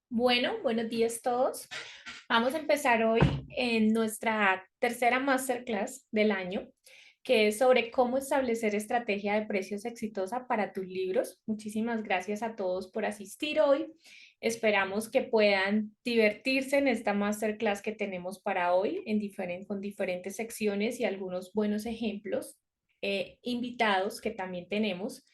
Bueno, buenos días todos. Vamos a empezar hoy en nuestra tercera masterclass del año, que es sobre cómo establecer estrategia de precios exitosa para tus libros. Muchísimas gracias a todos por asistir hoy. Esperamos que puedan divertirse en esta masterclass que tenemos para hoy con diferentes secciones y algunos buenos ejemplos invitados que también tenemos.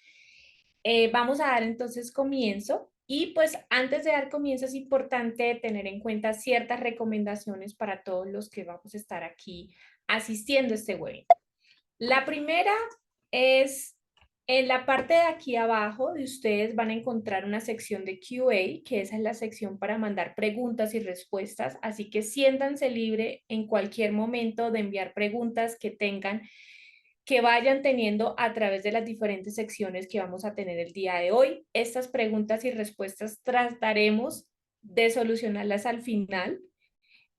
Vamos a dar entonces comienzo y pues antes de dar comienzo es importante tener en cuenta ciertas recomendaciones para todos los que vamos a estar aquí asistiendo a este webinar. La primera es en la parte de aquí abajo de ustedes van a encontrar una sección de QA, que esa es la sección para mandar preguntas y respuestas, así que siéntanse libre en cualquier momento de enviar preguntas que tengan que vayan teniendo a través de las diferentes secciones que vamos a tener el día de hoy. Estas preguntas y respuestas trataremos de solucionarlas al final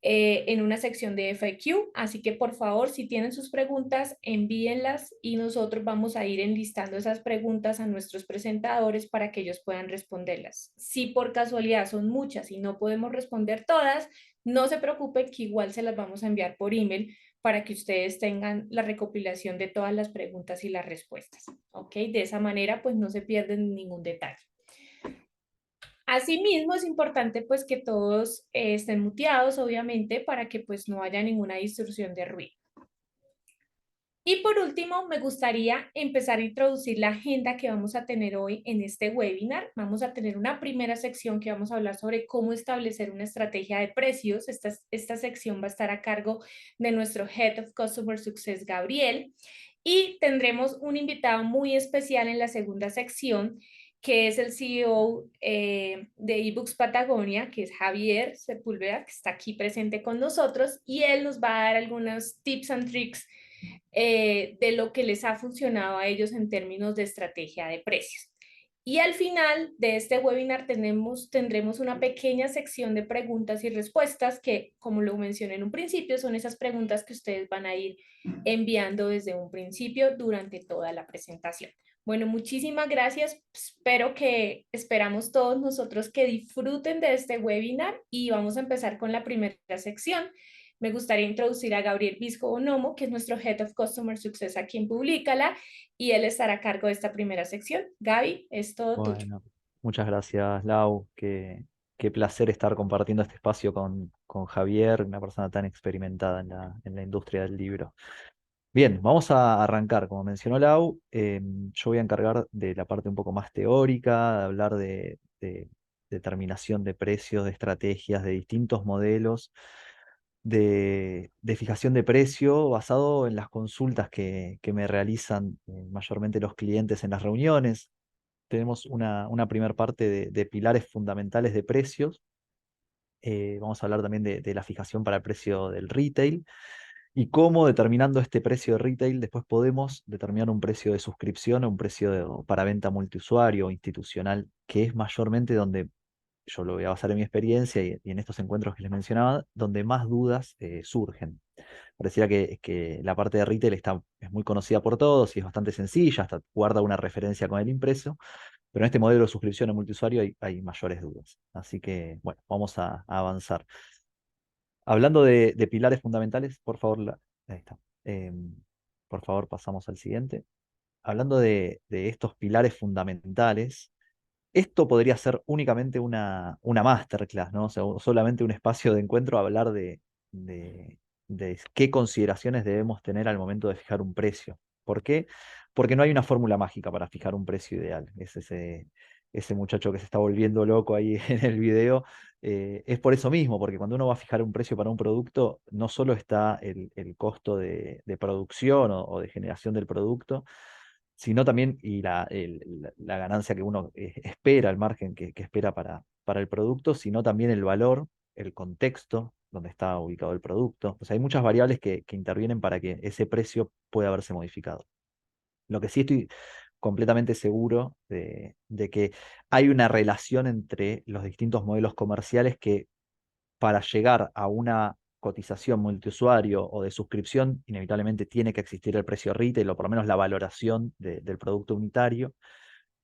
en una sección de FAQ, así que por favor, si tienen sus preguntas, envíenlas y nosotros vamos a ir enlistando esas preguntas a nuestros presentadores para que ellos puedan responderlas. Si por casualidad son muchas y no podemos responder todas, no se preocupen que igual se las vamos a enviar por email para que ustedes tengan la recopilación de todas las preguntas y las respuestas, ¿ok? De esa manera, pues no se pierden ningún detalle. Asimismo, es importante pues que todos estén muteados, obviamente, para que pues no haya ninguna distorsión de ruido. Y por último, me gustaría empezar a introducir la agenda que vamos a tener hoy en este webinar. Vamos a tener una primera sección que vamos a hablar sobre cómo establecer una estrategia de precios. Esta sección va a estar a cargo de nuestro Head of Customer Success, Gabriel. Y tendremos un invitado muy especial en la segunda sección, que es el CEO de eBooks Patagonia, que es Javier Sepúlveda, que está aquí presente con nosotros, y él nos va a dar algunos tips and tricks de lo que les ha funcionado a ellos en términos de estrategia de precios. Y al final de este webinar tendremos una pequeña sección de preguntas y respuestas que, como lo mencioné en un principio, son esas preguntas que ustedes van a ir enviando desde un principio durante toda la presentación. Bueno, muchísimas gracias. Esperamos todos nosotros que disfruten de este webinar y vamos a empezar con la primera sección. Me gustaría introducir a Gabriel Visco Bonomo, que es nuestro Head of Customer Success aquí en Publícala, y él estará a cargo de esta primera sección. Gaby, es todo tuyo. Bueno, muchas gracias, Lau. Qué placer estar compartiendo este espacio con Javier, una persona tan experimentada en la industria del libro. Bien, vamos a arrancar. Como mencionó Lau, yo voy a encargar de la parte un poco más teórica, de hablar de determinación de precios, de estrategias, de distintos modelos de fijación de precio basado en las consultas que me realizan mayormente los clientes en las reuniones. Tenemos una primera parte de pilares fundamentales de precios. Vamos a hablar también de la fijación para el precio del retail y cómo determinando este precio de retail después podemos determinar un precio de suscripción o un precio para venta multiusuario o institucional, que es mayormente donde yo lo voy a basar en mi experiencia y en estos encuentros que les mencionaba, donde más dudas surgen. Pareciera que la parte de retail es muy conocida por todos y es bastante sencilla, hasta guarda una referencia con el impreso, pero en este modelo de suscripción a multiusuario hay mayores dudas. Así que, bueno, vamos a avanzar. Hablando de pilares fundamentales, por favor, ahí está. Por favor, pasamos al siguiente. Hablando de estos pilares fundamentales, esto podría ser únicamente una masterclass, ¿no? O sea, solamente un espacio de encuentro a hablar de qué consideraciones debemos tener al momento de fijar un precio. ¿Por qué? Porque no hay una fórmula mágica para fijar un precio ideal. Es ese muchacho que se está volviendo loco ahí en el video. Es por eso mismo, porque cuando uno va a fijar un precio para un producto, no solo está el costo de producción o de generación del producto, sino también y la ganancia que uno espera, el margen que espera para el producto, sino también el valor, el contexto donde está ubicado el producto. O sea, hay muchas variables que intervienen para que ese precio pueda haberse modificado. Lo que sí estoy completamente seguro de que hay una relación entre los distintos modelos comerciales que para llegar a una cotización multiusuario o de suscripción, inevitablemente tiene que existir el precio retail o por lo menos la valoración del producto unitario.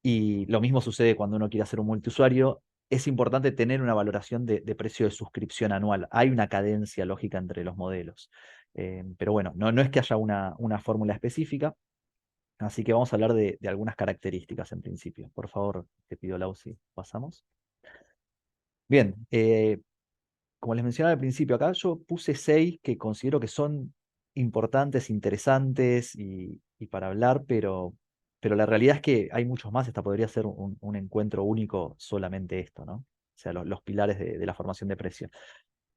Y lo mismo sucede cuando uno quiere hacer un multiusuario. es importante tener una valoración de precio de suscripción anual. Hay una cadencia lógica entre los modelos. Pero bueno, no es que haya una fórmula específica, así que vamos a hablar de algunas características en principio. Por favor, te pido, Lau, si pasamos. Bien, como les mencionaba al principio, acá yo puse 6 que considero que son importantes, interesantes y para hablar, pero la realidad es que hay muchos más. Esta podría ser un encuentro único solamente esto, ¿no? O sea, los pilares de la formación de precio.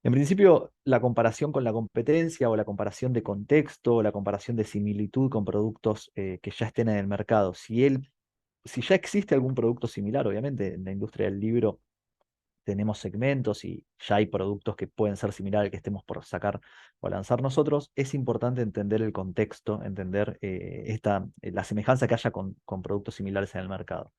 En principio, la comparación con la competencia o la comparación de contexto o la comparación de similitud con productos que ya estén en el mercado. Si ya existe algún producto similar, obviamente, en la industria del libro tenemos segmentos y ya hay productos que pueden ser similares al que estemos por sacar o lanzar nosotros, es importante entender el contexto, entender la semejanza que haya con productos similares en el mercado.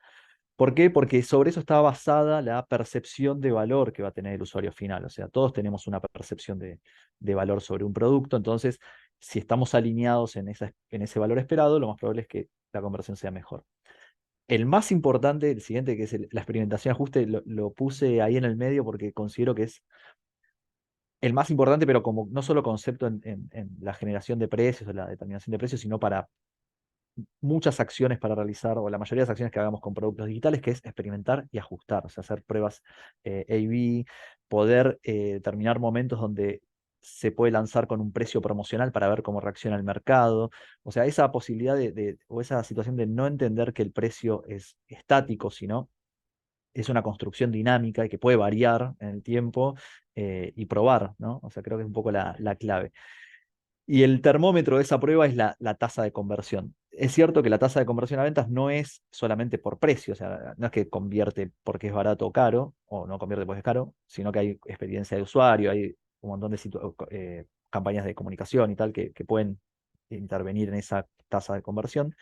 ¿Por qué? Porque sobre eso está basada la percepción de valor que va a tener el usuario final. O sea, todos tenemos una percepción de valor sobre un producto, entonces, si estamos alineados en ese valor esperado, lo más probable es que la conversión sea mejor. El más importante, el siguiente, que es la experimentación ajuste, lo puse ahí en el medio porque considero que es el más importante, pero como no solo concepto en la generación de precios o la determinación de precios, sino para muchas acciones para realizar, o la mayoría de las acciones que hagamos con productos digitales, que es experimentar y ajustar, o sea, hacer pruebas A/B, poder determinar momentos donde se puede lanzar con un precio promocional para ver cómo reacciona el mercado. O sea, esa posibilidad o esa situación de no entender que el precio es estático, sino es una construcción dinámica y que puede variar en el tiempo y probar, ¿no? O sea, creo que es un poco la clave. Y el termómetro de esa prueba es la tasa de conversión. Es cierto que la tasa de conversión a ventas no es solamente por precio, o sea, no es que convierte porque es barato o caro, o no convierte porque es caro, sino que hay experiencia de usuario, hay un montón de campañas de comunicación y tal que pueden intervenir en esa tasa de conversión.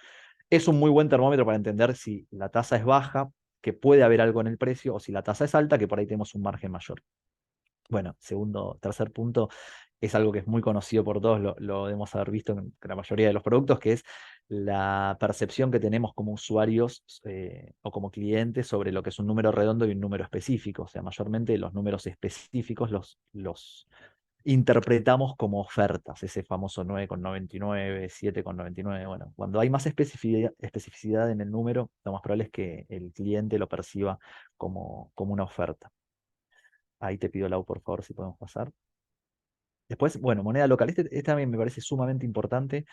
Es un muy buen termómetro para entender si la tasa es baja, que puede haber algo en el precio, o si la tasa es alta, que por ahí tenemos un margen mayor. Bueno, tercer punto, es algo que es muy conocido por todos, lo debemos haber visto en la mayoría de los productos, que es la percepción que tenemos como usuarios o como clientes sobre lo que es un número redondo y un número específico. O sea, mayormente los números específicos los interpretamos como ofertas, ese famoso 9,99, 7,99. Bueno, cuando hay más especificidad en el número, lo más probable es que el cliente lo perciba como una oferta. Ahí te pido, Lau, por favor, si podemos pasar. Después, bueno, moneda local. Este también me parece sumamente importante.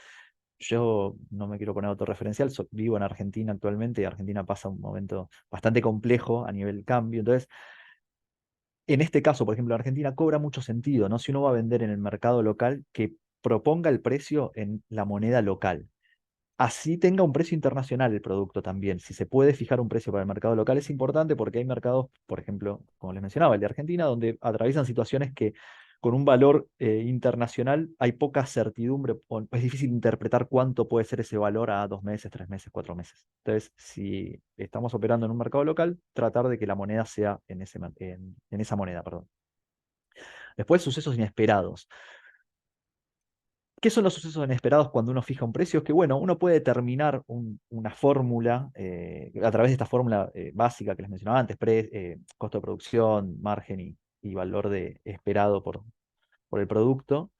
Yo no me quiero poner autorreferencial, vivo en Argentina actualmente y Argentina pasa un momento bastante complejo a nivel cambio. Entonces, en este caso, por ejemplo, Argentina cobra mucho sentido, ¿no? Si uno va a vender en el mercado local, que proponga el precio en la moneda local. Así tenga un precio internacional el producto también. Si se puede fijar un precio para el mercado local es importante porque hay mercados, por ejemplo, como les mencionaba, el de Argentina, donde atraviesan situaciones que con un valor internacional hay poca certidumbre, o es difícil interpretar cuánto puede ser ese valor a 2 meses, 3 meses, 4 meses. Entonces, si estamos operando en un mercado local, tratar de que la moneda sea en esa moneda, perdón. Después, sucesos inesperados. ¿Qué son los sucesos inesperados cuando uno fija un precio? Es que, bueno, uno puede determinar una fórmula, a través de esta fórmula básica que les mencionaba antes, costo de producción, margen y valor esperado por el producto,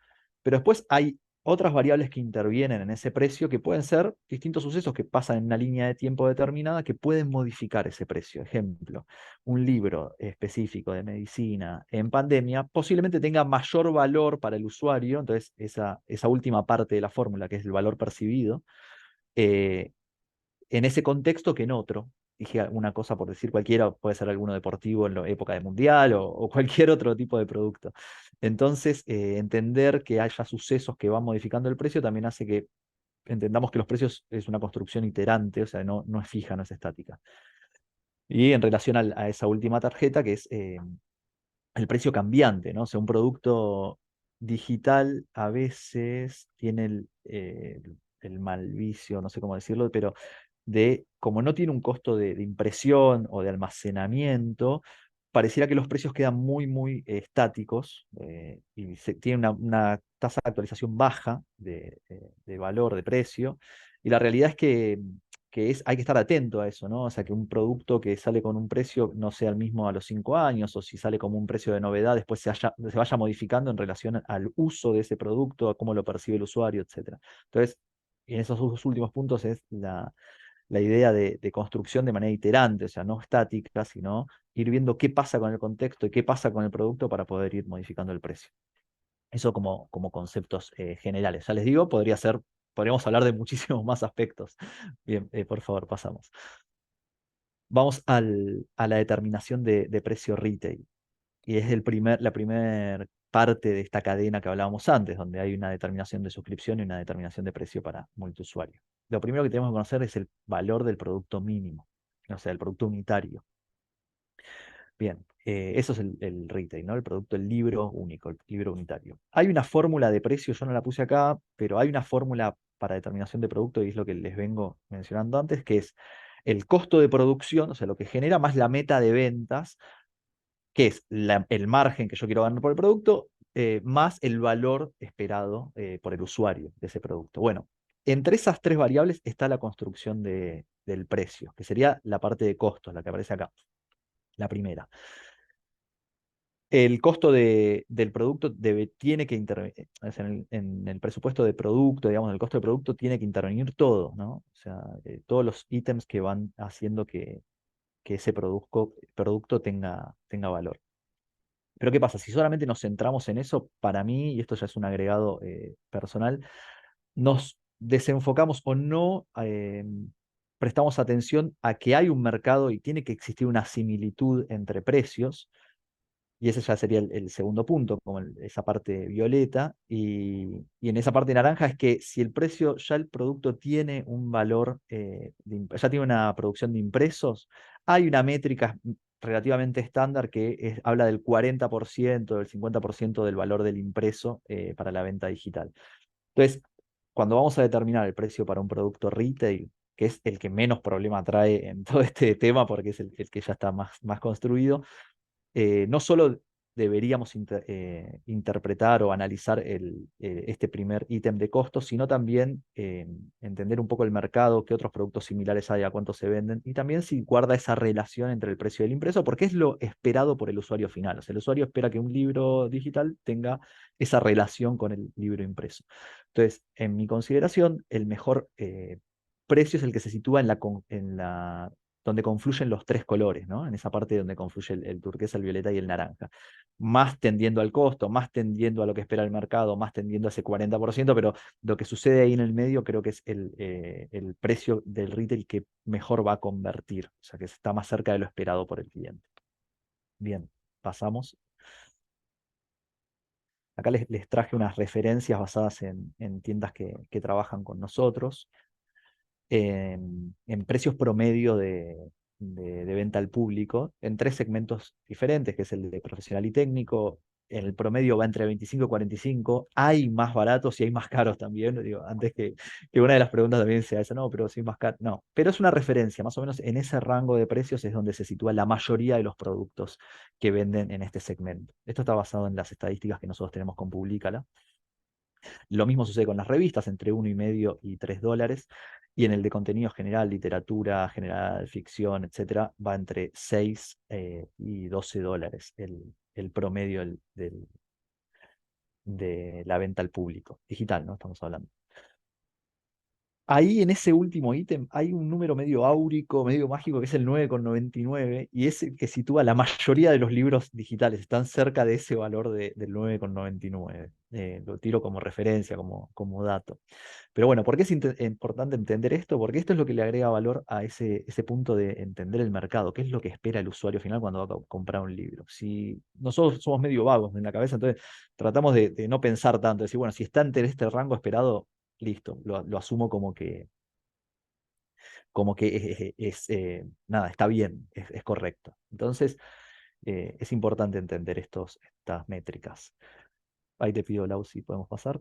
pero después hay otras variables que intervienen en ese precio que pueden ser distintos sucesos que pasan en una línea de tiempo determinada que pueden modificar ese precio. Ejemplo, un libro específico de medicina en pandemia posiblemente tenga mayor valor para el usuario, entonces esa última parte de la fórmula, que es el valor percibido, eh, en ese contexto que en otro. Dije una cosa por decir cualquiera, puede ser alguno deportivo en la época de mundial o cualquier otro tipo de producto. Entonces, entender que haya sucesos que van modificando el precio también hace que entendamos que los precios es una construcción iterante, o sea, no es fija, no es estática. Y en relación a esa última tarjeta, que es el precio cambiante, ¿no? O sea, un producto digital a veces tiene el mal vicio, no sé cómo decirlo, pero como no tiene un costo de impresión o de almacenamiento, pareciera que los precios quedan muy, muy estáticos y tiene una tasa de actualización baja de valor, de precio. Y la realidad es que que hay que estar atento a eso, ¿no? O sea, que un producto que sale con un precio no sea el mismo a los 5 años, o si sale como un precio de novedad, después se vaya modificando en relación al uso de ese producto, a cómo lo percibe el usuario, etcétera. Entonces, en esos dos últimos puntos es la idea de construcción de manera iterante, o sea, no estática, sino ir viendo qué pasa con el contexto y qué pasa con el producto para poder ir modificando el precio. Eso como conceptos generales. Ya les digo, podríamos hablar de muchísimos más aspectos. Bien, por favor, pasamos. Vamos a la determinación de precio retail. Y es la primera parte de esta cadena que hablábamos antes, donde hay una determinación de suscripción y una determinación de precio para multiusuario. Lo primero que tenemos que conocer es el valor del producto mínimo, o sea, el producto unitario. Bien, eso es el retail, ¿no? El producto, el libro único, el libro unitario. Hay una fórmula de precio, yo no la puse acá, pero hay una fórmula para determinación de producto y es lo que les vengo mencionando antes, que es el costo de producción, o sea, lo que genera más la meta de ventas, que es el margen que yo quiero ganar por el producto, más el valor esperado por el usuario de ese producto. Bueno, entre esas tres variables está la construcción del precio, que sería la parte de costos, la que aparece acá, la primera. El costo del producto tiene que intervenir, en el presupuesto de producto, digamos, el costo del producto tiene que intervenir todo, ¿no? O sea, todos los ítems que van haciendo que ese producto tenga valor. Pero ¿qué pasa? Si solamente nos centramos en eso, para mí, y esto ya es un agregado personal, nos desenfocamos o no prestamos atención a que hay un mercado y tiene que existir una similitud entre precios, y ese ya sería el segundo punto, como esa parte violeta. Y en esa parte naranja es que si el precio, ya el producto tiene un valor, ya tiene una producción de impresos, hay una métrica relativamente estándar que habla del 40%, del 50% del valor del impreso para la venta digital. Entonces, cuando vamos a determinar el precio para un producto retail, que es el que menos problema trae en todo este tema, porque es el que ya está más construido, no solo deberíamos interpretar o analizar este primer ítem de costos, sino también entender un poco el mercado, qué otros productos similares hay, a cuánto se venden, y también si guarda esa relación entre el precio del impreso, porque es lo esperado por el usuario final. O sea, el usuario espera que un libro digital tenga esa relación con el libro impreso. Entonces, en mi consideración, el mejor precio es el que se sitúa donde confluyen los tres colores, ¿no? En esa parte donde confluye el turquesa, el violeta y el naranja. Más tendiendo al costo, más tendiendo a lo que espera el mercado, más tendiendo a ese 40%, pero lo que sucede ahí en el medio creo que es el precio del retail que mejor va a convertir, o sea, que está más cerca de lo esperado por el cliente. Bien, pasamos. Acá les traje unas referencias basadas en tiendas que trabajan con nosotros en precios promedio de venta al público en tres segmentos diferentes, que es el de profesional y técnico. El promedio va entre 25 y 45. Hay más baratos y hay más caros también. Digo, antes que una de las preguntas también sea esa, no, pero sí más caro. No, pero es una referencia. Más o menos en ese rango de precios es donde se sitúa la mayoría de los productos que venden en este segmento. Esto está basado en las estadísticas que nosotros tenemos con Publicala. Lo mismo sucede con las revistas, entre $1,5 y $3. Y en el de contenido general, literatura general, ficción, etcétera, va entre 6 y $12 el promedio de la venta al público. Digital, ¿no? Estamos hablando. Ahí en ese último ítem hay un número medio áurico, medio mágico, que es el 9,99, y es el que sitúa la mayoría de los libros digitales, están cerca de ese valor del 9,99. Lo tiro como referencia, como dato. Pero bueno, ¿por qué es importante entender esto? Porque esto es lo que le agrega valor a ese punto de entender el mercado, qué es lo que espera el usuario final cuando va a comprar un libro. Si nosotros somos medio vagos en la cabeza, entonces tratamos de no pensar tanto, decir, bueno, si está entre este rango esperado, listo, lo asumo como que nada, está bien, es correcto. Entonces, es importante entender estas métricas. Ahí te pido, Lau, si podemos pasar.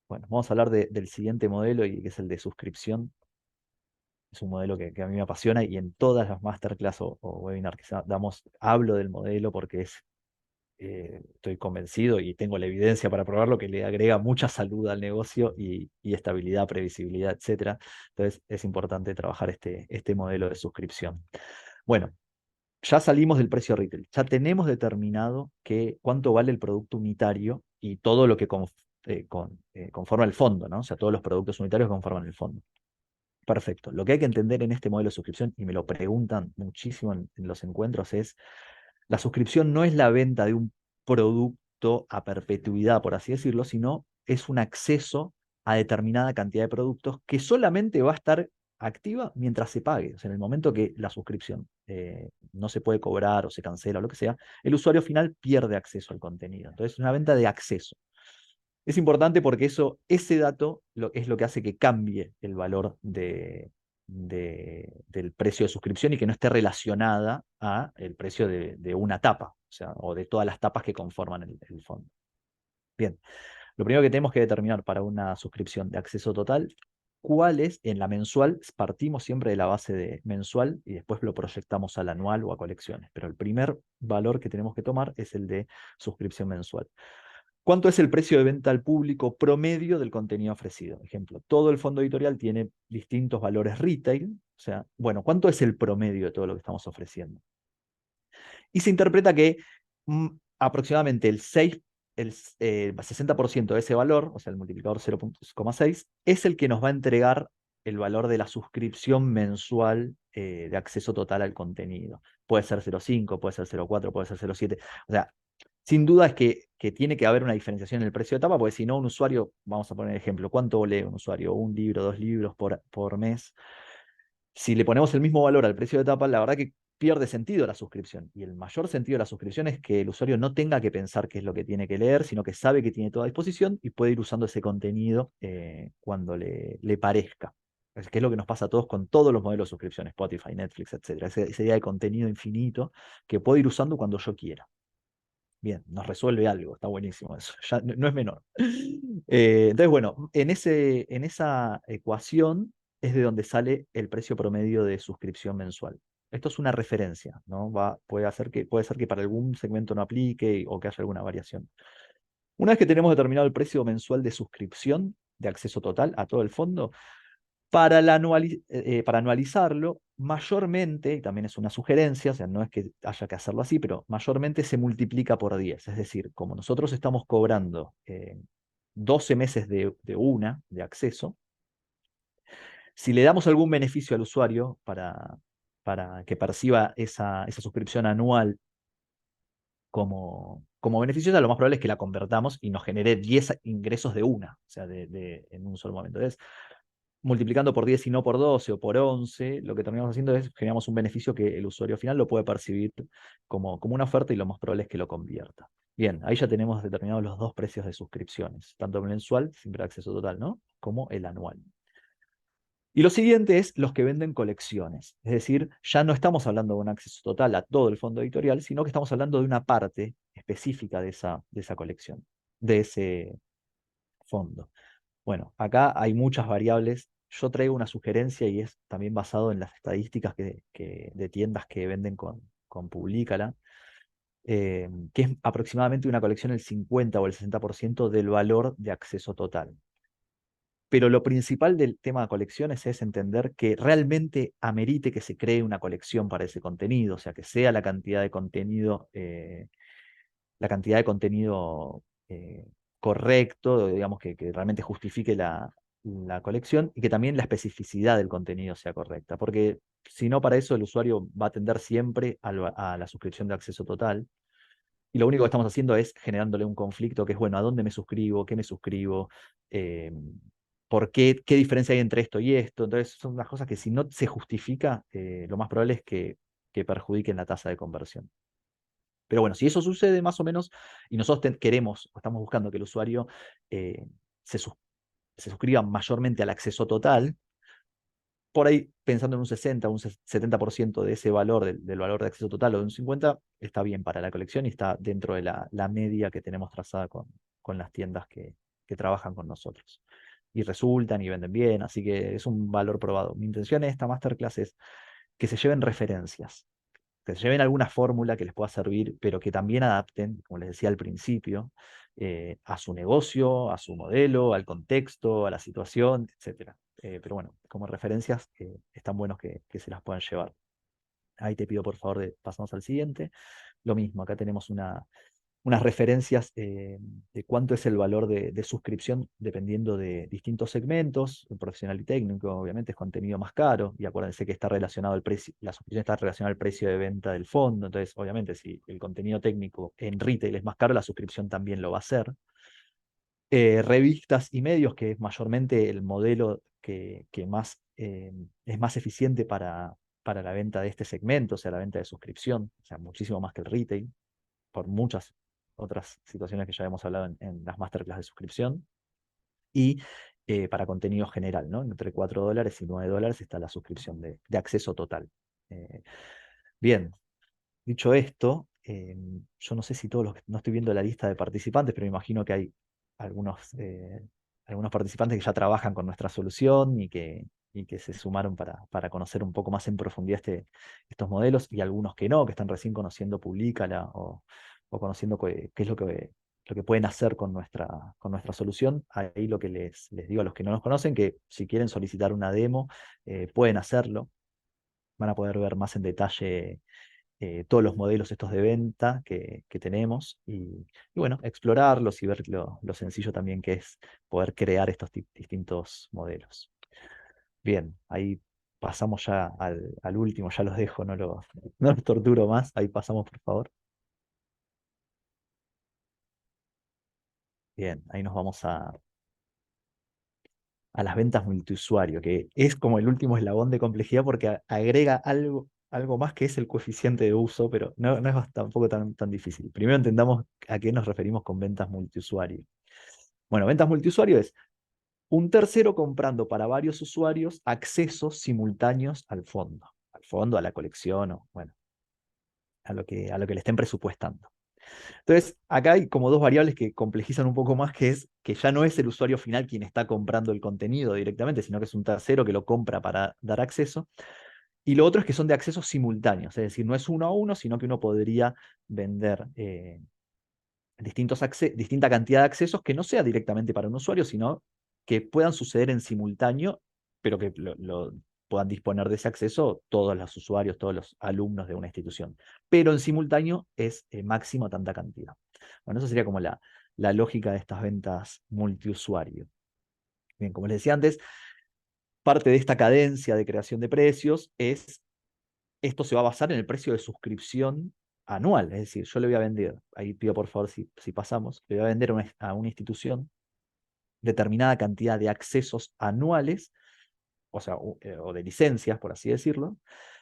Bueno, vamos a hablar del siguiente modelo y que es el de suscripción. Es un modelo que a mí me apasiona y en todas las masterclass o webinars que damos, hablo del modelo porque estoy convencido y tengo la evidencia para probarlo que le agrega mucha salud al negocio y estabilidad, previsibilidad, etcétera. Entonces es importante trabajar este modelo de suscripción. Bueno, ya salimos del precio retail, ya tenemos determinado cuánto vale el producto unitario y todo lo que conforma el fondo, ¿no? O sea, todos los productos unitarios que conforman el fondo. Perfecto. Lo que hay que entender en este modelo de suscripción, y me lo preguntan muchísimo en los encuentros, es la suscripción no es la venta de un producto a perpetuidad, por así decirlo, sino es un acceso a determinada cantidad de productos que solamente va a estar activa mientras se pague. O sea, en el momento que la suscripción no se puede cobrar o se cancela o lo que sea, el usuario final pierde acceso al contenido. Entonces, es una venta de acceso. Es importante porque ese dato es lo que hace que cambie el valor del precio de suscripción y que no esté relacionada a el precio de una tapa, o sea, o de todas las tapas que conforman el fondo. Bien, lo primero que tenemos que determinar para una suscripción de acceso total, cuál es, en la mensual, partimos siempre de la base de mensual y después lo proyectamos al anual o a colecciones, pero el primer valor que tenemos que tomar es el de suscripción mensual. ¿Cuánto es el precio de venta al público promedio del contenido ofrecido? Ejemplo, todo el fondo editorial tiene distintos valores retail. O sea, bueno, ¿cuánto es el promedio de todo lo que estamos ofreciendo? Y se interpreta que aproximadamente el 60% de ese valor, o sea, el multiplicador 0,6, es el que nos va a entregar el valor de la suscripción mensual de acceso total al contenido. Puede ser 0,5, puede ser 0,4, puede ser 0,7. O sea, sin duda es que tiene que haber una diferenciación en el precio de etapa, porque si no, un usuario, vamos a poner ejemplo, ¿cuánto lee un usuario? Un libro, dos libros por mes. Si le ponemos el mismo valor al precio de etapa, la verdad que pierde sentido la suscripción. Y el mayor sentido de la suscripción es que el usuario no tenga que pensar qué es lo que tiene que leer, sino que sabe que tiene todo a disposición y puede ir usando ese contenido cuando le parezca. Que es lo que nos pasa a todos con todos los modelos de suscripción, Spotify, Netflix, etc. Esa idea de contenido infinito que puedo ir usando cuando yo quiera. Bien, nos resuelve algo, está buenísimo eso, ya no es menor. Entonces, bueno, en esa ecuación es de donde sale el precio promedio de suscripción mensual. Esto es una referencia, ¿no? Puede ser que para algún segmento no aplique o que haya alguna variación. Una vez que tenemos determinado el precio mensual de suscripción, de acceso total a todo el fondo, para anualizarlo, mayormente, y también es una sugerencia, o sea, no es que haya que hacerlo así, pero mayormente se multiplica por 10. Es decir, como nosotros estamos cobrando 12 meses de acceso, si le damos algún beneficio al usuario para que perciba esa suscripción anual como beneficiosa, lo más probable es que la convertamos y nos genere 10 ingresos de una, o sea, en un solo momento. Entonces, multiplicando por 10 y no por 12 o por 11, lo que terminamos haciendo es generamos un beneficio que el usuario final lo puede percibir como una oferta y lo más probable es que lo convierta. Bien, ahí ya tenemos determinados los dos precios de suscripciones, tanto el mensual, siempre acceso total, ¿no? Como el anual. Y lo siguiente es los que venden colecciones. Es decir, ya no estamos hablando de un acceso total a todo el fondo editorial, sino que estamos hablando de una parte específica de esa colección, de ese fondo. Bueno, acá hay muchas variables. Yo traigo una sugerencia y es también basado en las estadísticas de tiendas que venden con Publicala, que es aproximadamente una colección el 50 o el 60% del valor de acceso total. Pero lo principal del tema de colecciones es entender que realmente amerite que se cree una colección para ese contenido, o sea, que sea la cantidad de contenido correcto, digamos, que realmente justifique la colección y que también la especificidad del contenido sea correcta, porque si no, para eso el usuario va a tender siempre a la suscripción de acceso total. Y lo único que estamos haciendo es generándole un conflicto que es, bueno, ¿a dónde me suscribo? ¿Qué me suscribo? Eh, ¿Por qué diferencia hay entre esto y esto? Entonces, son unas cosas que si no se justifica, lo más probable es que perjudiquen la tasa de conversión. Pero bueno, si eso sucede más o menos, y nosotros queremos o estamos buscando que el usuario eh, se, sus- se suscriba mayormente al acceso total, por ahí pensando en un 60, un 70% de ese valor, del valor de acceso total o de un 50, está bien para la colección y está dentro de la media que tenemos trazada con las tiendas que trabajan con nosotros. Y resultan y venden bien, así que es un valor probado. Mi intención en esta masterclass es que se lleven referencias, que se lleven alguna fórmula que les pueda servir, pero que también adapten, como les decía al principio, a su negocio, a su modelo, al contexto, a la situación, etcétera. Pero bueno, como referencias, están buenos que se las puedan llevar. Ahí te pido por favor pasamos al siguiente. Lo mismo, acá tenemos unas referencias de cuánto es el valor de suscripción dependiendo de distintos segmentos. El profesional y técnico, obviamente, es contenido más caro, y acuérdense que está relacionado al precio, la suscripción está relacionada al precio de venta del fondo. Entonces, obviamente, si el contenido técnico en retail es más caro, la suscripción también lo va a ser. Revistas y medios, que es mayormente el modelo que más, es más eficiente para la venta de este segmento, o sea, la venta de suscripción, o sea, muchísimo más que el retail, por muchas otras situaciones que ya hemos hablado en las masterclass de suscripción. Y para contenido general, ¿no? Entre $4 y $9 está la suscripción de acceso total. Eh, bien, dicho esto, yo no sé si todos los no estoy viendo la lista de participantes, pero me imagino que hay algunos, algunos participantes que ya trabajan con nuestra solución y que se sumaron para conocer un poco más en profundidad estos modelos, y algunos que no, que están recién conociendo Publicala o conociendo qué es lo que pueden hacer con nuestra solución. Ahí lo que les digo a los que no nos conocen, que si quieren solicitar una demo, pueden hacerlo. Van a poder ver más en detalle todos los modelos estos de venta que tenemos, y bueno, explorarlos y ver lo sencillo también que es poder crear estos distintos modelos. Bien, ahí pasamos ya al último, ya los dejo, no los torturo más, ahí pasamos por favor. Bien, ahí nos vamos a las ventas multiusuario, que es como el último eslabón de complejidad porque agrega algo más que es el coeficiente de uso, pero no es tampoco tan difícil. Primero entendamos a qué nos referimos con ventas multiusuario. Bueno, ventas multiusuario es un tercero comprando para varios usuarios accesos simultáneos al fondo, a la colección, o bueno, a lo que le estén presupuestando. Entonces, acá hay como dos variables que complejizan un poco más, que es que ya no es el usuario final quien está comprando el contenido directamente, sino que es un tercero que lo compra para dar acceso. Y lo otro es que son de accesos simultáneos, es decir, no es uno a uno, sino que uno podría vender distinta cantidad de accesos que no sea directamente para un usuario, sino que puedan suceder en simultáneo, pero que puedan disponer de ese acceso todos los usuarios, todos los alumnos de una institución. Pero en simultáneo es máximo tanta cantidad. Bueno, eso sería como la lógica de estas ventas multiusuario. Bien, como les decía antes, parte de esta cadencia de creación de precios esto se va a basar en el precio de suscripción anual. Es decir, yo le voy a vender, ahí pido por favor si pasamos, le voy a vender a una institución determinada cantidad de accesos anuales, o sea, o de licencias, por así decirlo.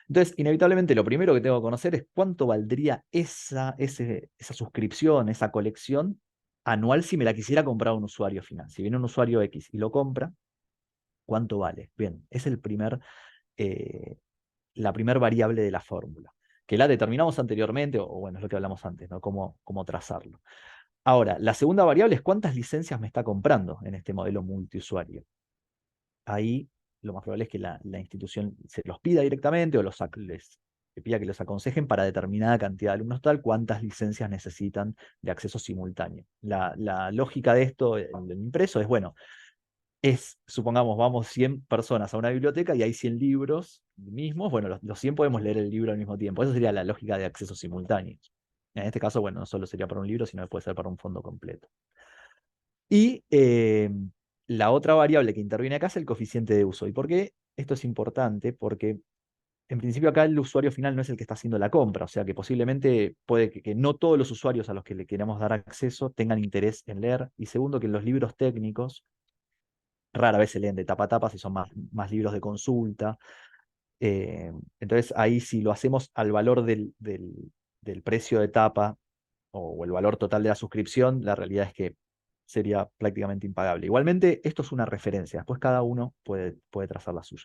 Entonces, inevitablemente, lo primero que tengo que conocer es cuánto valdría esa suscripción, esa colección anual si me la quisiera comprar un usuario final. Si viene un usuario X y lo compra, ¿cuánto vale? Bien, es eh, la primer variable de la fórmula, que la determinamos anteriormente, o bueno, es lo que hablamos antes, ¿no? Cómo trazarlo. Ahora, la segunda variable es cuántas licencias me está comprando en este modelo multiusuario. Ahí lo más probable es que la institución se los pida directamente o le pida que los aconsejen para determinada cantidad de alumnos tal cuántas licencias necesitan de acceso simultáneo. La lógica de esto, el impreso, es, bueno, supongamos, vamos 100 personas a una biblioteca y hay 100 libros mismos, bueno, los 100 podemos leer el libro al mismo tiempo. Esa sería la lógica de acceso simultáneo. En este caso, bueno, no solo sería para un libro, sino que puede ser para un fondo completo. Y la otra variable que interviene acá es el coeficiente de uso. ¿Y por qué esto es importante? Porque en principio acá el usuario final no es el que está haciendo la compra, o sea que posiblemente puede que no todos los usuarios a los que le queramos dar acceso tengan interés en leer. Y segundo, que los libros técnicos rara vez se leen de tapa a tapa, si son más libros de consulta. Entonces ahí si lo hacemos al valor del precio de tapa o el valor total de la suscripción, la realidad es que sería prácticamente impagable. Igualmente, esto es una referencia, después cada uno puede trazar la suya.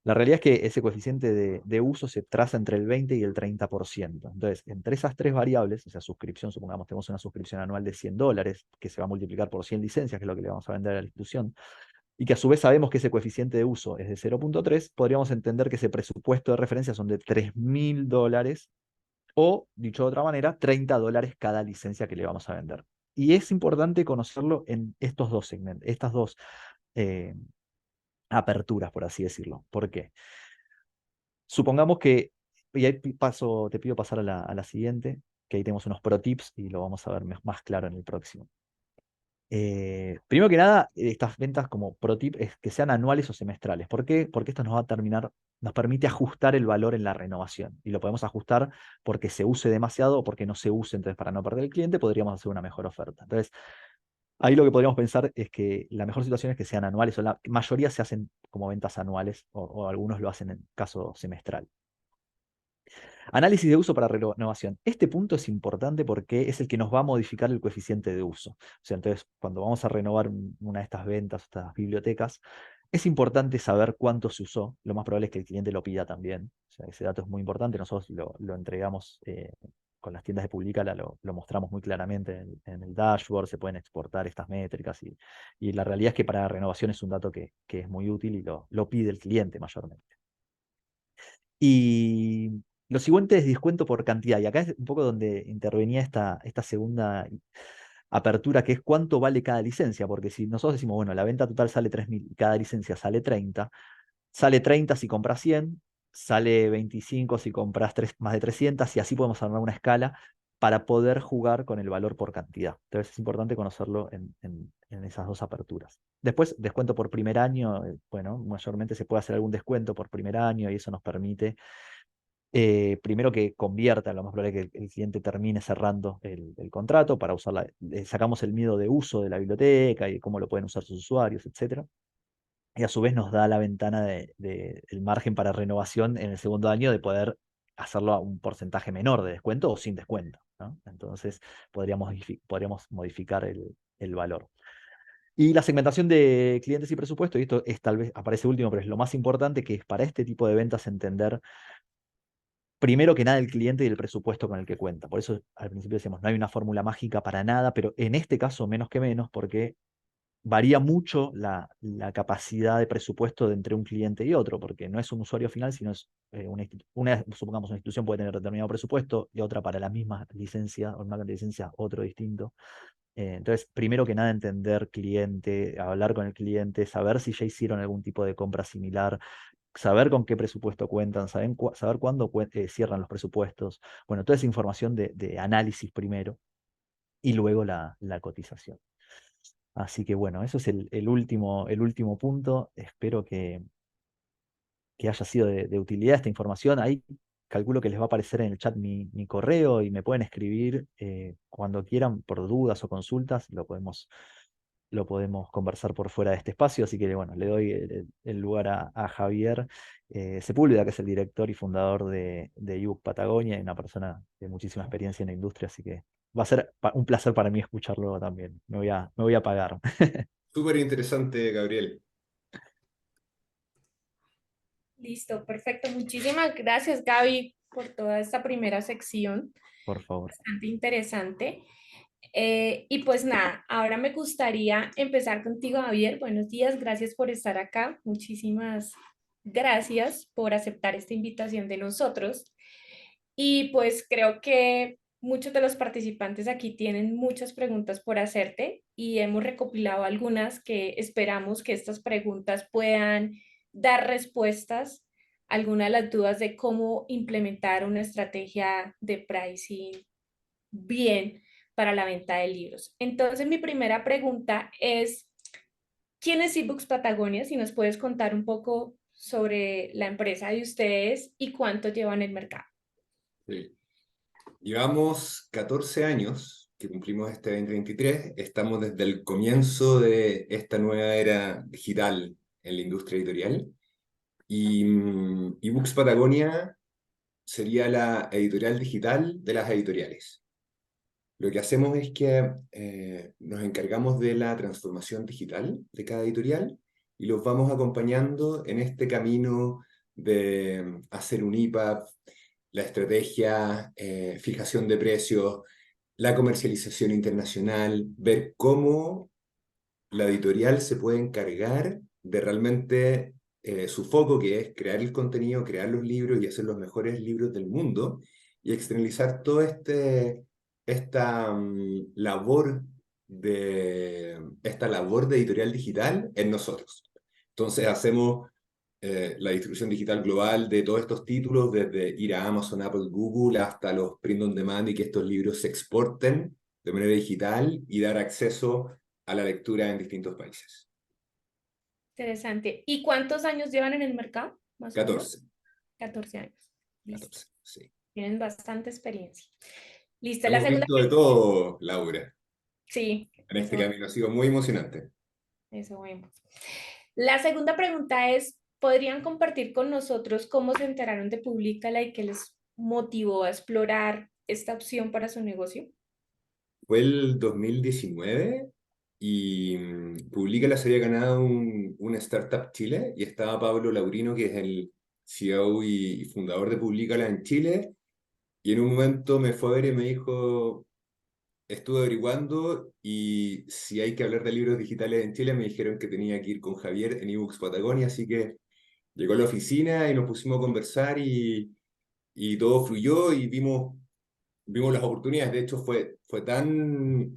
La realidad es que ese coeficiente de uso se traza entre el 20 y el 30%. Entonces, entre esas tres variables, o sea, suscripción, supongamos tenemos una suscripción anual de $100, que se va a multiplicar por 100 licencias, que es lo que le vamos a vender a la institución, y que a su vez sabemos que ese coeficiente de uso es de 0,3, podríamos entender que ese presupuesto de referencia son de $3.000 O, dicho de otra manera, $30 cada licencia que le vamos a vender. Y es importante conocerlo en estos dos segmentos, estas dos eh, aperturas, por así decirlo. ¿Por qué? Supongamos que, y ahí te pido pasar a la siguiente, que ahí tenemos unos pro tips y lo vamos a ver más claro en el próximo. Primero que nada, estas ventas como pro tip es que sean anuales o semestrales. ¿Por qué? Porque esto nos va a terminar, nos permite ajustar el valor en la renovación. Y lo podemos ajustar porque se use demasiado o porque no se use. Entonces, para no perder el cliente, podríamos hacer una mejor oferta. Entonces, ahí lo que podríamos pensar es que la mejor situación es que sean anuales, o la mayoría se hacen como ventas anuales, o algunos lo hacen en caso semestral. Análisis de uso para renovación. Este punto es importante porque es el que nos va a modificar el coeficiente de uso. O sea, entonces, cuando vamos a renovar una de estas ventas, estas bibliotecas, es importante saber cuánto se usó. Lo más probable es que el cliente lo pida también. O sea, ese dato es muy importante. Nosotros lo entregamos con las tiendas de Publicala, lo mostramos muy claramente en el dashboard. Se pueden exportar estas métricas y la realidad es que para renovación es un dato que es muy útil y lo pide el cliente mayormente. Y lo siguiente es descuento por cantidad. Y acá es un poco donde intervenía esta segunda apertura, que es cuánto vale cada licencia. Porque si nosotros decimos, bueno, la venta total sale 3.000 y cada licencia sale 30 si compras 100, sale 25 si compras más de 300 y así podemos armar una escala para poder jugar con el valor por cantidad. Entonces es importante conocerlo en esas dos aperturas. Después, descuento por primer año, bueno, mayormente se puede hacer algún descuento por primer año y eso nos permite primero que convierta, lo más probable es que el cliente termine cerrando el contrato para usarla. Sacamos el miedo de uso de la biblioteca y cómo lo pueden usar sus usuarios, etcétera. Y a su vez nos da la ventana el margen para renovación en el segundo año de poder hacerlo a un porcentaje menor de descuento o sin descuento, ¿no? Entonces podríamos modificar el valor. Y la segmentación de clientes y presupuesto, y esto es tal vez aparece último, pero es lo más importante, que es para este tipo de ventas entender primero que nada el cliente y el presupuesto con el que cuenta. Por eso al principio decíamos, no hay una fórmula mágica para nada, pero en este caso menos que menos, porque varía mucho la capacidad de presupuesto de entre un cliente y otro, porque no es un usuario final, sino es supongamos, una institución puede tener determinado presupuesto y otra para la misma licencia, o una licencia otro distinto. Entonces, primero que nada, entender cliente, hablar con el cliente, saber si ya hicieron algún tipo de compra similar, saber con qué presupuesto cuentan, saber cuándo cierran los presupuestos. Bueno, toda esa información de análisis primero y luego la cotización. Así que bueno, eso es el último punto. Espero que haya sido de utilidad esta información. Ahí calculo que les va a aparecer en el chat mi correo y me pueden escribir cuando quieran por dudas o consultas. Lo podemos conversar por fuera de este espacio, así que bueno, le doy el lugar a Javier Sepúlveda, que es el director y fundador de ebook Patagonia y una persona de muchísima experiencia en la industria, así que va a ser un placer para mí escucharlo también. Me voy a pagar. Súper interesante, Gabriel. Listo, perfecto. Muchísimas gracias, Gaby, por toda esta primera sección. Por favor. Bastante interesante. Y pues nada, ahora me gustaría empezar contigo, Javier. Buenos días, gracias por estar acá. Muchísimas gracias por aceptar esta invitación de nosotros. Y pues creo que muchos de los participantes aquí tienen muchas preguntas por hacerte y hemos recopilado algunas que esperamos que estas preguntas puedan dar respuestas a algunas de las dudas de cómo implementar una estrategia de pricing bien para la venta de libros. Entonces, mi primera pregunta es, ¿quién es eBooks Patagonia? Si nos puedes contar un poco sobre la empresa de ustedes y cuánto llevan en el mercado. Sí. Llevamos 14 años que cumplimos este 2023. Estamos desde el comienzo de esta nueva era digital en la industria editorial. Y eBooks Patagonia sería la editorial digital de las editoriales. Lo que hacemos es que nos encargamos de la transformación digital de cada editorial y los vamos acompañando en este camino de hacer un EPUB, la estrategia, fijación de precios, la comercialización internacional, ver cómo la editorial se puede encargar de realmente su foco, que es crear el contenido, crear los libros y hacer los mejores libros del mundo, y externalizar toda esta esta labor de editorial digital en nosotros. Entonces hacemos la distribución digital global de todos estos títulos, desde ir a Amazon, Apple, Google, hasta los print on demand y que estos libros se exporten de manera digital y dar acceso a la lectura en distintos países. Interesante. ¿Y cuántos años llevan en el mercado, más o menos? 14. 14 años. Listo. 14, sí. Tienen bastante experiencia. Listo. La Hemos segunda visto de todo, Laura, sí, en este camino. Ha sido muy emocionante. eso vemos. La segunda pregunta es, ¿podrían compartir con nosotros cómo se enteraron de Públicala y qué les motivó a explorar esta opción para su negocio? Fue el 2019 y Públicala se había ganado un Startup Chile y estaba Pablo Laurino, que es el CEO y fundador de Públicala en Chile, y en un momento me fue a ver y me dijo, estuve averiguando y si hay que hablar de libros digitales en Chile, me dijeron que tenía que ir con Javier en eBooks Patagonia, así que llegó a la oficina y nos pusimos a conversar y todo fluyó y vimos las oportunidades. De hecho, fue tan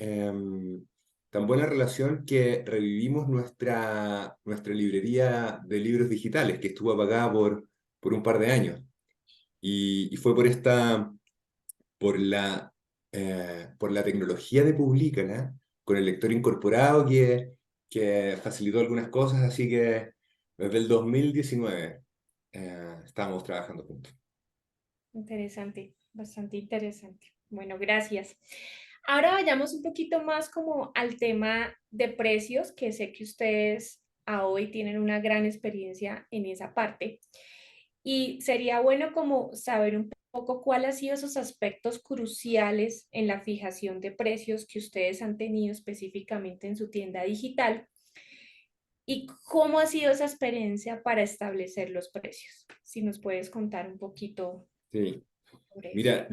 buena relación que revivimos nuestra librería de libros digitales, que estuvo apagada por un par de años. Y fue por la tecnología de Publícala, con el lector incorporado que facilitó algunas cosas, así que desde el 2019 estábamos trabajando juntos. Interesante, bastante interesante. Bueno, gracias. Ahora vayamos un poquito más como al tema de precios, que sé que ustedes a hoy tienen una gran experiencia en esa parte. Y sería bueno como saber un poco cuáles han sido esos aspectos cruciales en la fijación de precios que ustedes han tenido específicamente en su tienda digital y cómo ha sido esa experiencia para establecer los precios. Si nos puedes contar un poquito Sí. sobre eso. Mira,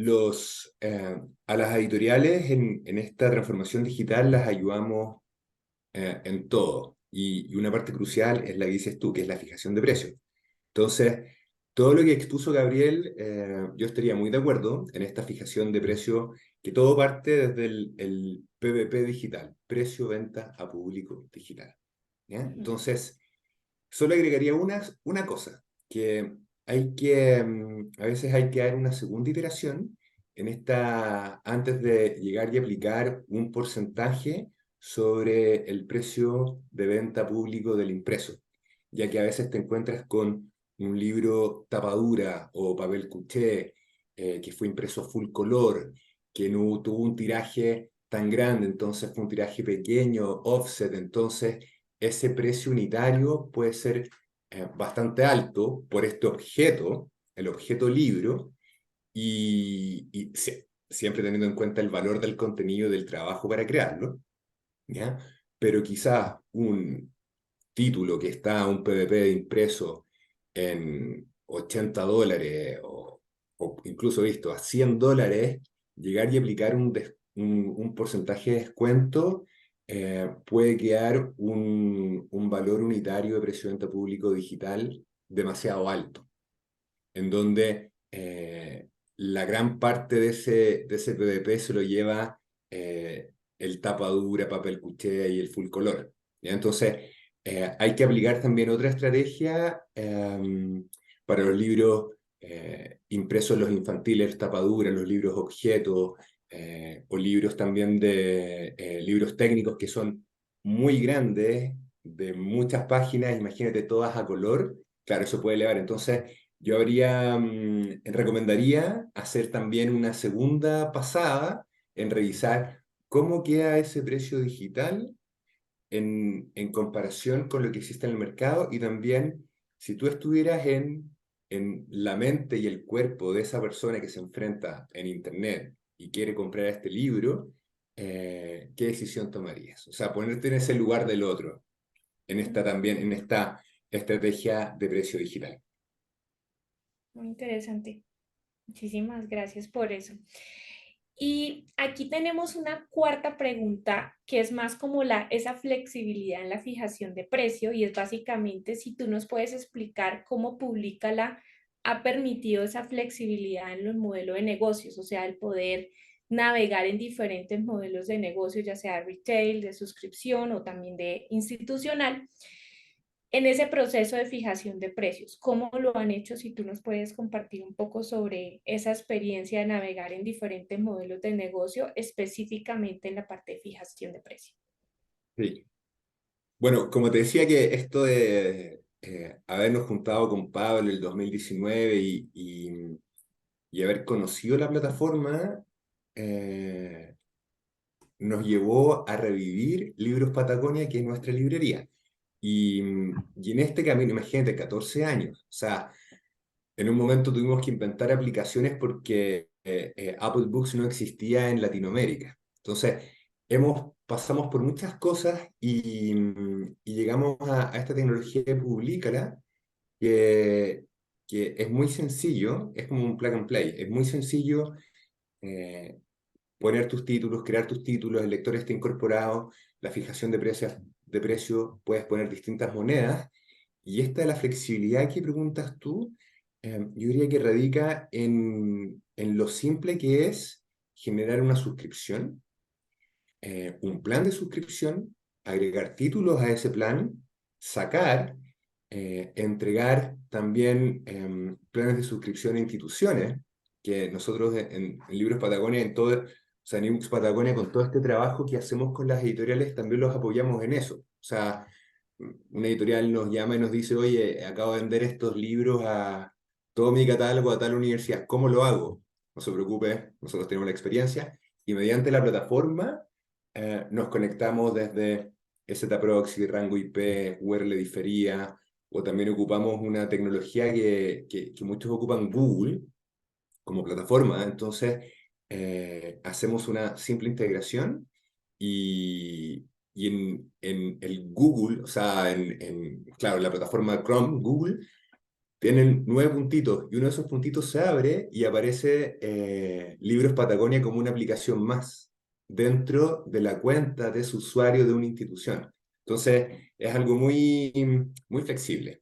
a las editoriales en esta transformación digital las ayudamos en todo. Y una parte crucial es la que dices tú, que es la fijación de precios. Entonces, todo lo que expuso Gabriel, yo estaría muy de acuerdo en esta fijación de precio, que todo parte desde el PVP digital, precio venta a público digital. ¿Ya? Ujú. Entonces, solo agregaría una cosa, que a veces hay que dar una segunda iteración antes de llegar y aplicar un porcentaje sobre el precio de venta público del impreso, ya que a veces te encuentras con un libro tapadura o papel cuché que fue impreso full color, que no tuvo un tiraje tan grande, entonces fue un tiraje pequeño, offset, entonces ese precio unitario puede ser bastante alto por este objeto, el objeto libro, siempre teniendo en cuenta el valor del contenido del trabajo para crearlo, ¿ya? Pero quizás un título que está a un PVP impreso en $80 o incluso visto a $100, llegar y aplicar un porcentaje de descuento puede quedar un valor unitario de precio de venta público digital demasiado alto, en donde la gran parte de ese PVP se lo lleva el tapa dura, papel cuché y el full color. ¿Ya? Entonces, hay que aplicar también otra estrategia para los libros impresos, los infantiles, tapa dura, los libros objetos, o libros también de libros técnicos que son muy grandes, de muchas páginas, imagínate todas a color, claro, eso puede elevar. Entonces, yo recomendaría hacer también una segunda pasada en revisar cómo queda ese precio digital en comparación con lo que existe en el mercado y también si tú estuvieras en la mente y el cuerpo de esa persona que se enfrenta en Internet y quiere comprar este libro, ¿qué decisión tomarías? O sea, ponerte en ese lugar del otro, en esta estrategia de precio digital. Muy interesante. Muchísimas gracias por eso. Y aquí tenemos una cuarta pregunta que es más como esa flexibilidad en la fijación de precio y es básicamente si tú nos puedes explicar cómo Públicala ha permitido esa flexibilidad en los modelos de negocios, o sea, el poder navegar en diferentes modelos de negocio, ya sea retail, de suscripción o también de institucional, en ese proceso de fijación de precios. ¿Cómo lo han hecho? Si tú nos puedes compartir un poco sobre esa experiencia de navegar en diferentes modelos de negocio, específicamente en la parte de fijación de precios. Sí. Bueno, como te decía que esto de habernos juntado con Pablo el 2019 y haber conocido la plataforma, eh, nos llevó a revivir Libros Patagonia, que es nuestra librería. Y en este camino, imagínate, 14 años. O sea, en un momento tuvimos que inventar aplicaciones porque Apple Books no existía en Latinoamérica. Entonces, pasamos por muchas cosas y llegamos a esta tecnología de Publícala, que, que es muy sencillo, es como un plug and play, es muy sencillo eh, poner tus títulos, crear tus títulos, el lector está incorporado, la fijación de precio, puedes poner distintas monedas, y esta de la flexibilidad que preguntas tú, yo diría que radica en lo simple que es generar una suscripción, un plan de suscripción, agregar títulos a ese plan, sacar, entregar también planes de suscripción a instituciones, que nosotros en Libros Patagonia, o sea, en eBooks Patagonia, con todo este trabajo que hacemos con las editoriales, también los apoyamos en eso. O sea, una editorial nos llama y nos dice, oye, acabo de vender estos libros a todo mi catálogo a tal universidad, ¿cómo lo hago? No se preocupe, nosotros tenemos la experiencia, y mediante la plataforma nos conectamos desde ZProxy, Rango IP, URL diferida, o también ocupamos una tecnología que muchos ocupan Google como plataforma. Entonces, hacemos una simple integración y en el Google, o sea, claro, en la plataforma Chrome, Google, tienen 9 puntitos y uno de esos puntitos se abre y aparece Libros Patagonia como una aplicación más dentro de la cuenta de su usuario de una institución. Entonces, es algo muy flexible.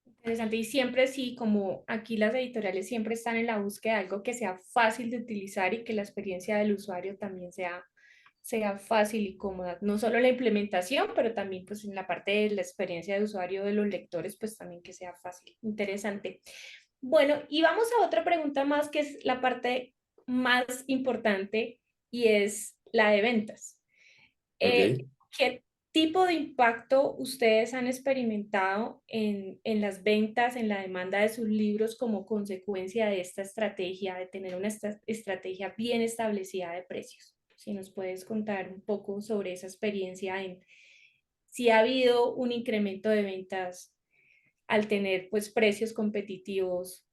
Interesante. Y siempre sí, como aquí las editoriales siempre están en la búsqueda de algo que sea fácil de utilizar y que la experiencia del usuario también sea fácil y cómoda. No solo la implementación, pero también pues en la parte de la experiencia de usuario de los lectores, pues también que sea fácil. Interesante. Bueno, y vamos a otra pregunta más que es la parte más importante y es la de ventas. Eh, ¿Ok? ¿Qué tipo de impacto ustedes han experimentado en las ventas, en la demanda de sus libros como consecuencia de esta estrategia, de tener una estrategia bien establecida de precios? Si nos puedes contar un poco sobre esa experiencia en si ha habido un incremento de ventas al tener pues precios competitivos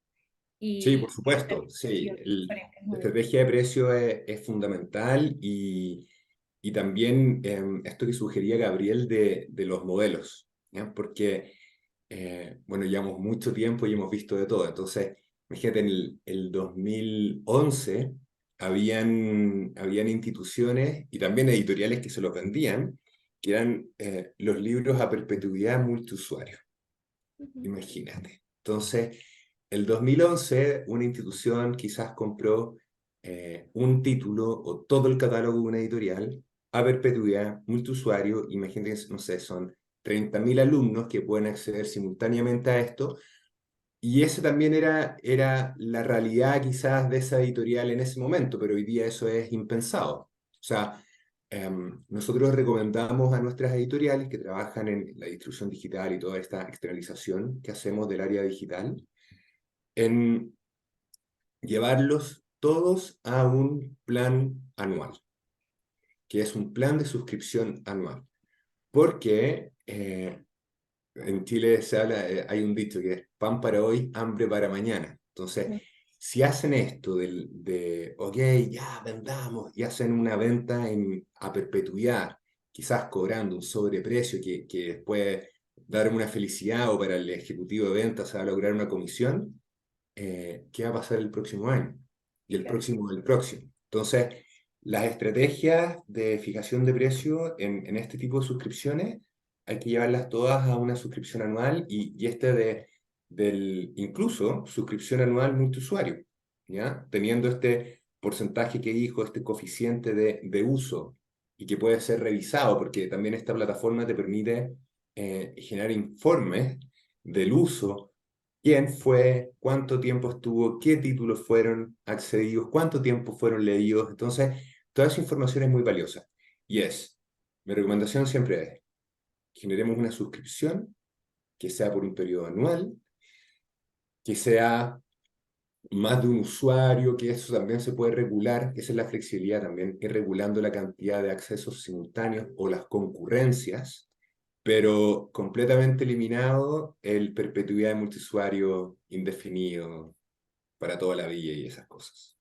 Sí, por y supuesto. Sí, diferentes la modelos. estrategia de precio es fundamental y también esto que sugería Gabriel de los modelos, ¿ya? Porque, bueno, llevamos mucho tiempo y hemos visto de todo. Entonces, imagínate, en el 2011 habían instituciones y también editoriales que se los vendían, que eran los libros a perpetuidad multiusuario. Ujú. Imagínate. Entonces, el 2011, una institución quizás compró un título o todo el catálogo de una editorial a perpetuidad, multiusuario. Imagínate, no sé, son 30.000 alumnos que pueden acceder simultáneamente a esto. Y esa también era la realidad quizás de esa editorial en ese momento, pero hoy día eso es impensado. O sea, nosotros recomendamos a nuestras editoriales que trabajan en la distribución digital y toda esta externalización que hacemos del área digital, en llevarlos todos a un plan anual, que es un plan de suscripción anual. Porque en Chile se habla, hay un dicho que es pan para hoy, hambre para mañana. Entonces, si hacen esto ok, ya vendamos, y hacen una venta a perpetuidad, quizás cobrando un sobreprecio que después dar una felicidad o para el ejecutivo de ventas se va a lograr una comisión, ¿qué va a pasar el próximo año? Y el próximo del próximo. Entonces, las estrategias de fijación de precio en este tipo de suscripciones hay que llevarlas todas a una suscripción anual y este del incluso suscripción anual multiusuario, ¿ya? Teniendo este porcentaje que dijo, este coeficiente de uso, y que puede ser revisado, porque también esta plataforma te permite generar informes del uso, quién fue, cuánto tiempo estuvo, qué títulos fueron accedidos, cuánto tiempo fueron leídos. Entonces, toda esa información es muy valiosa. Y mi recomendación siempre es, generemos una suscripción que sea por un periodo anual, que sea más de un usuario, que eso también se puede regular, esa es la flexibilidad también, ir regulando la cantidad de accesos simultáneos o las concurrencias, pero completamente eliminado el perpetuidad de multiusuario indefinido para toda la vida y esas cosas.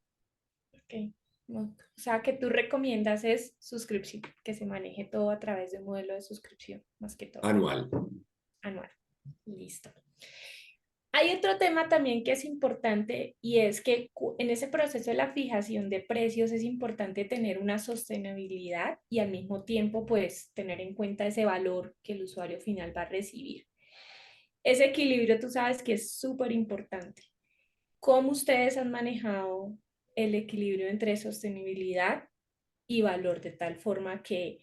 Ok. O sea, que tú recomiendas es suscripción, que se maneje todo a través de un modelo de suscripción, más que todo, Anual. anual. Listo. Hay otro tema también que es importante y es que en ese proceso de la fijación de precios es importante tener una sostenibilidad y al mismo tiempo pues tener en cuenta ese valor que el usuario final va a recibir. Ese equilibrio tú sabes que es súper importante. ¿Cómo ustedes han manejado el equilibrio entre sostenibilidad y valor de tal forma que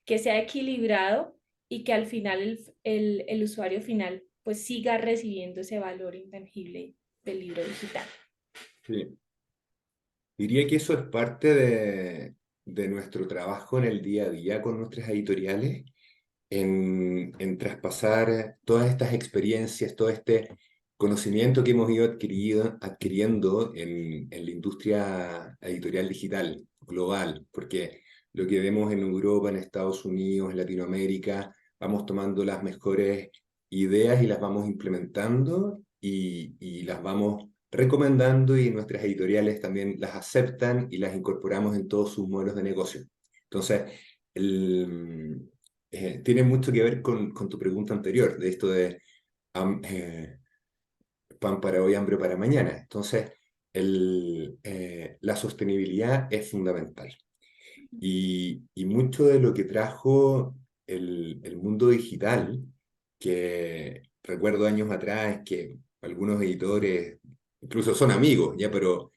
sea equilibrado y que al final el usuario final pues siga recibiendo ese valor intangible del libro digital? Sí. Diría que eso es parte de nuestro trabajo en el día a día con nuestras editoriales, en traspasar todas estas experiencias, todo este conocimiento que hemos ido adquiriendo en la industria editorial digital global, porque lo que vemos en Europa, en Estados Unidos, en Latinoamérica, vamos tomando las mejores ideas y las vamos implementando y las vamos recomendando, y nuestras editoriales también las aceptan y las incorporamos en todos sus modelos de negocio. Entonces, el, tiene mucho que ver con tu pregunta anterior, de esto de ham- eh, pan para hoy, hambre para mañana. Entonces, la sostenibilidad es fundamental. Y mucho de lo que trajo el mundo digital, que recuerdo años atrás que algunos editores, incluso son amigos, ya, pero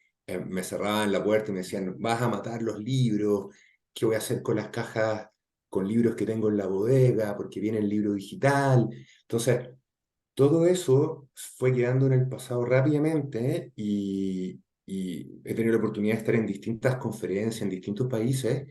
me cerraban la puerta y me decían, vas a matar los libros, ¿qué voy a hacer con las cajas con libros que tengo en la bodega? Porque viene el libro digital. Entonces, todo eso fue quedando en el pasado rápidamente, y he tenido la oportunidad de estar en distintas conferencias en distintos países,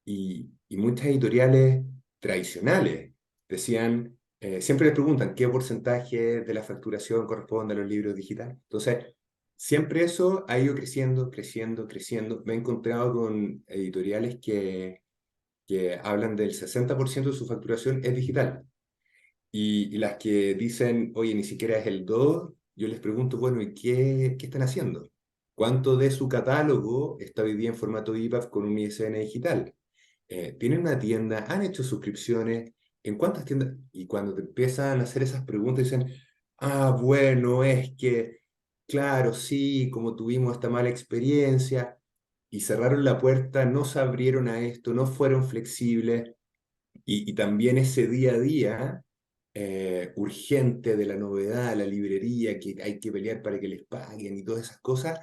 y muchas editoriales tradicionales decían, siempre les preguntan qué porcentaje de la facturación corresponde a los libros digitales. Entonces, siempre eso ha ido creciendo, creciendo, creciendo. Me he encontrado con editoriales que hablan del 60% de su facturación es digital. Y las que dicen, oye, ni siquiera es el 2, yo les pregunto, bueno, ¿y qué están haciendo? ¿Cuánto de su catálogo está hoy día en formato EPUB con un ISBN digital? ¿Tienen una tienda? ¿Han hecho suscripciones? ¿En cuántas tiendas? Y cuando te empiezan a hacer esas preguntas, dicen, ah, bueno, es que, claro, sí, como tuvimos esta mala experiencia, y cerraron la puerta, no se abrieron a esto, no fueron flexibles, y también ese día a día urgente de la novedad, la librería, que hay que pelear para que les paguen y todas esas cosas,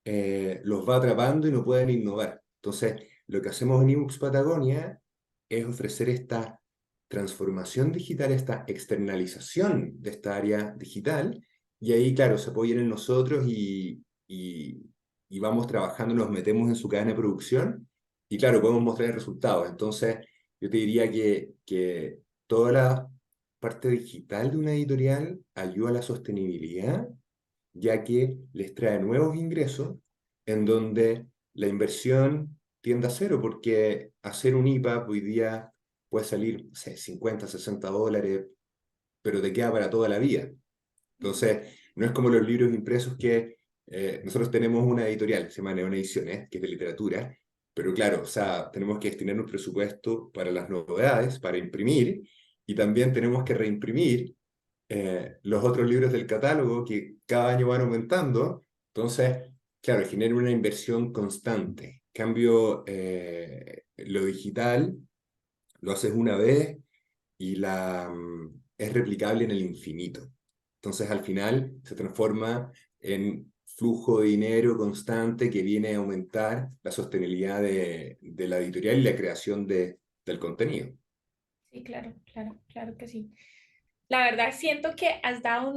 los va atrapando y no pueden innovar. Entonces, lo que hacemos en eBooks Patagonia es ofrecer esta transformación digital, esta externalización de esta área digital, y ahí, claro, se apoyan en nosotros, y vamos trabajando, nos metemos en su cadena de producción, y claro, podemos mostrar resultados. Entonces, yo te diría que toda la parte digital de una editorial ayuda a la sostenibilidad, ya que les trae nuevos ingresos en donde la inversión tiende a cero, porque hacer un IPA hoy día puede salir, no sé, 50, $60, pero te queda para toda la vida. Entonces, no es como los libros impresos que nosotros tenemos una editorial, se llama Neon Ediciones, que es de literatura, pero claro, o sea, tenemos que destinar un presupuesto para las novedades, para imprimir, y también tenemos que reimprimir los otros libros del catálogo que cada año van aumentando. Entonces, claro, genera una inversión constante. Cambio, lo digital lo haces una vez y es replicable en el infinito. Entonces al final se transforma en flujo de dinero constante que viene a aumentar la sostenibilidad de la editorial y la creación del contenido. Sí, claro, claro, claro que sí. La verdad, siento que has dado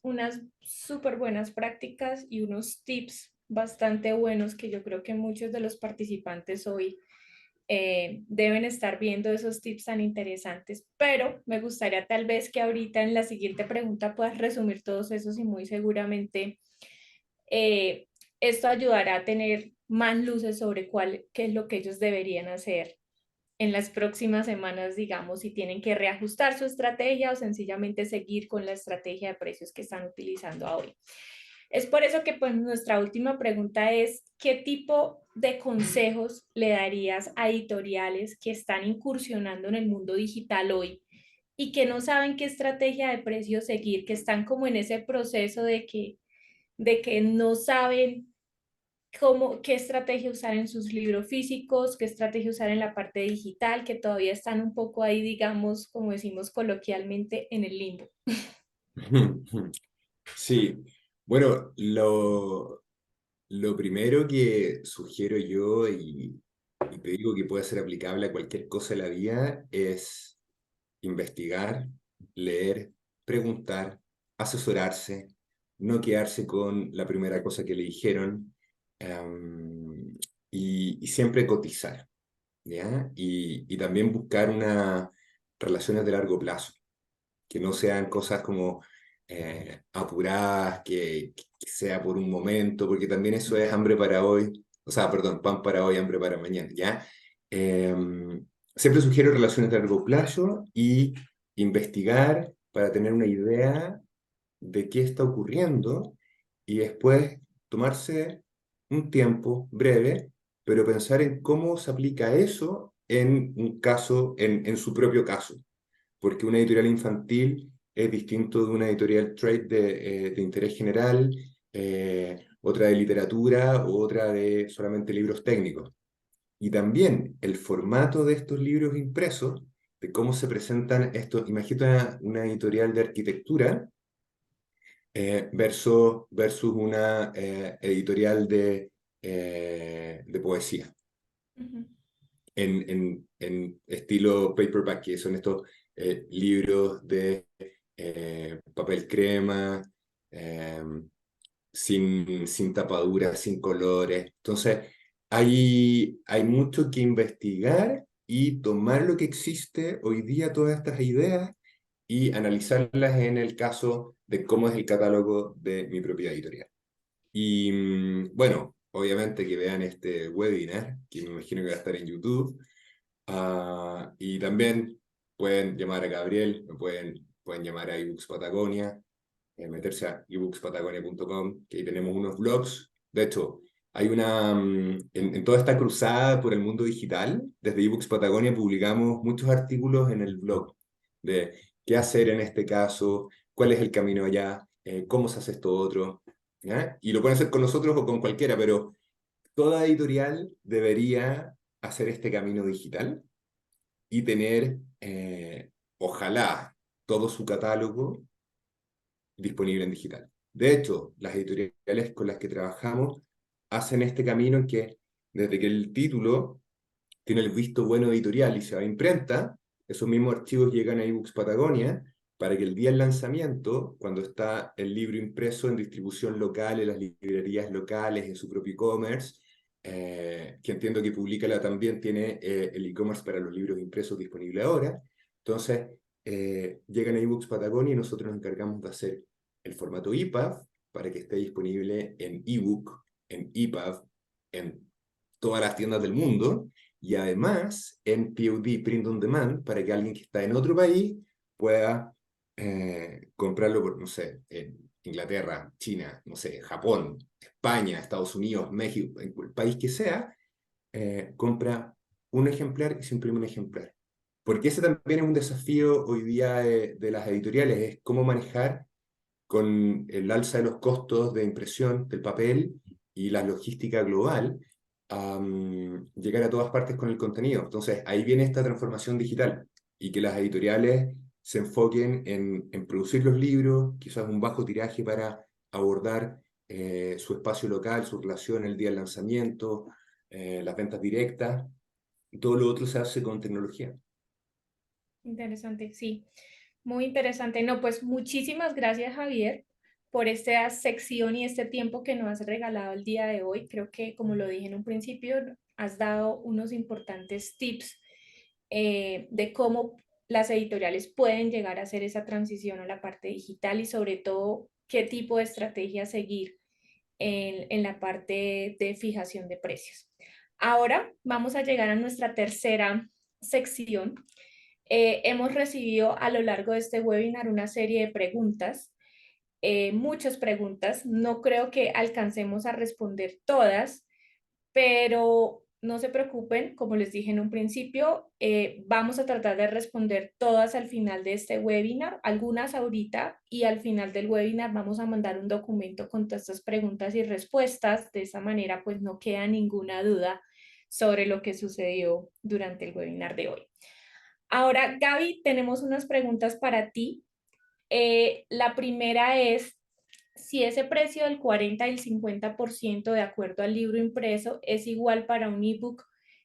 unas súper buenas prácticas y unos tips bastante buenos que yo creo que muchos de los participantes hoy deben estar viendo esos tips tan interesantes, pero me gustaría tal vez que ahorita en la siguiente pregunta puedas resumir todos esos y muy seguramente eh, esto ayudará a tener más luces sobre qué es lo que ellos deberían hacer en las próximas semanas, digamos, si tienen que reajustar su estrategia o sencillamente seguir con la estrategia de precios que están utilizando hoy. Es por eso que pues nuestra última pregunta es, ¿qué tipo de consejos le darías a editoriales que están incursionando en el mundo digital hoy y que no saben qué estrategia de precios seguir, que están como en ese proceso de que no saben qué estrategia usar en sus libros físicos, qué estrategia usar en la parte digital, que todavía están un poco ahí, digamos, como decimos coloquialmente, en el limbo? Sí, bueno, lo primero que sugiero yo y te digo que puede ser aplicable a cualquier cosa de la vida es investigar, leer, preguntar, asesorarse, no quedarse con la primera cosa que le dijeron, y siempre cotizar, ¿ya? Y también buscar unas relaciones de largo plazo, que no sean cosas como apuradas, que sea por un momento, porque también eso es hambre para hoy, o sea, perdón, pan para hoy, hambre para mañana, ¿ya? Siempre sugiero relaciones de largo plazo y investigar para tener una idea de qué está ocurriendo y después tomarse un tiempo breve, pero pensar en cómo se aplica eso en un caso, en su propio caso, porque una editorial infantil es distinto de una editorial trade de interés general, otra de literatura, otra de solamente libros técnicos. Y también el formato de estos libros impresos, de cómo se presentan estos, imagínate una editorial de arquitectura versus una editorial de poesía Ujú. en estilo paperback, que son estos libros de papel crema, eh, sin tapaduras, sin colores. Entonces, hay mucho que investigar y tomar lo que existe hoy día, todas estas ideas, y analizarlas en el caso de cómo es el catálogo de mi propia editorial. Y bueno, obviamente que vean este webinar, que me imagino que va a estar en YouTube. Y también pueden llamar a Gabriel, pueden llamar a eBooks Patagonia, meterse a ebookspatagonia.com, que ahí tenemos unos blogs. De hecho, hay en toda esta cruzada por el mundo digital, desde eBooks Patagonia publicamos muchos artículos en el blog de qué hacer en este caso, cuál es el camino allá, cómo se hace esto otro, ¿ya? Y lo pueden hacer con nosotros o con cualquiera, pero toda editorial debería hacer este camino digital y tener, ojalá, todo su catálogo disponible en digital. De hecho, las editoriales con las que trabajamos hacen este camino en que desde que el título tiene el visto bueno editorial y se va a imprenta, esos mismos archivos llegan a eBooks Patagonia para que el día del lanzamiento, cuando está el libro impreso en distribución local, en las librerías locales, en su propio e-commerce, que entiendo que Publícala también tiene el e-commerce para los libros impresos disponible ahora. Entonces, llegan a eBooks Patagonia y nosotros nos encargamos de hacer el formato EPUB para que esté disponible en ebook, en EPUB, en todas las tiendas del mundo, y además en POD, Print on Demand, para que alguien que está en otro país pueda comprarlo por, no sé, en Inglaterra, China, no sé, Japón, España, Estados Unidos, México, en el país que sea, compra un ejemplar y se imprime un ejemplar. Porque ese también es un desafío hoy día de las editoriales, es cómo manejar con el alza de los costos de impresión del papel y la logística global, llegar a todas partes con el contenido. Entonces, ahí viene esta transformación digital y que las editoriales se enfoquen en producir los libros, quizás un bajo tiraje para abordar su espacio local, su relación el día del lanzamiento, las ventas directas, y todo lo otro se hace con tecnología. Interesante, sí. Muy interesante. No, pues muchísimas gracias, Javier, por esta sección y este tiempo que nos has regalado el día de hoy. Creo que, como lo dije en un principio, has dado unos importantes tips de cómo las editoriales pueden llegar a hacer esa transición a la parte digital y sobre todo qué tipo de estrategia seguir en la parte de fijación de precios. Ahora vamos a llegar a nuestra tercera sección. Hemos recibido a lo largo de este webinar una serie de preguntas, muchas preguntas. No creo que alcancemos a responder todas, pero no se preocupen, como les dije en un principio, vamos a tratar de responder todas al final de este webinar, algunas ahorita, y al final del webinar vamos a mandar un documento con todas estas preguntas y respuestas. De esa manera, pues no queda ninguna duda sobre lo que sucedió durante el webinar de hoy. Ahora, Gaby, tenemos unas preguntas para ti. La primera es si ese precio del 40 y el 50% de acuerdo al libro impreso es igual para un ebook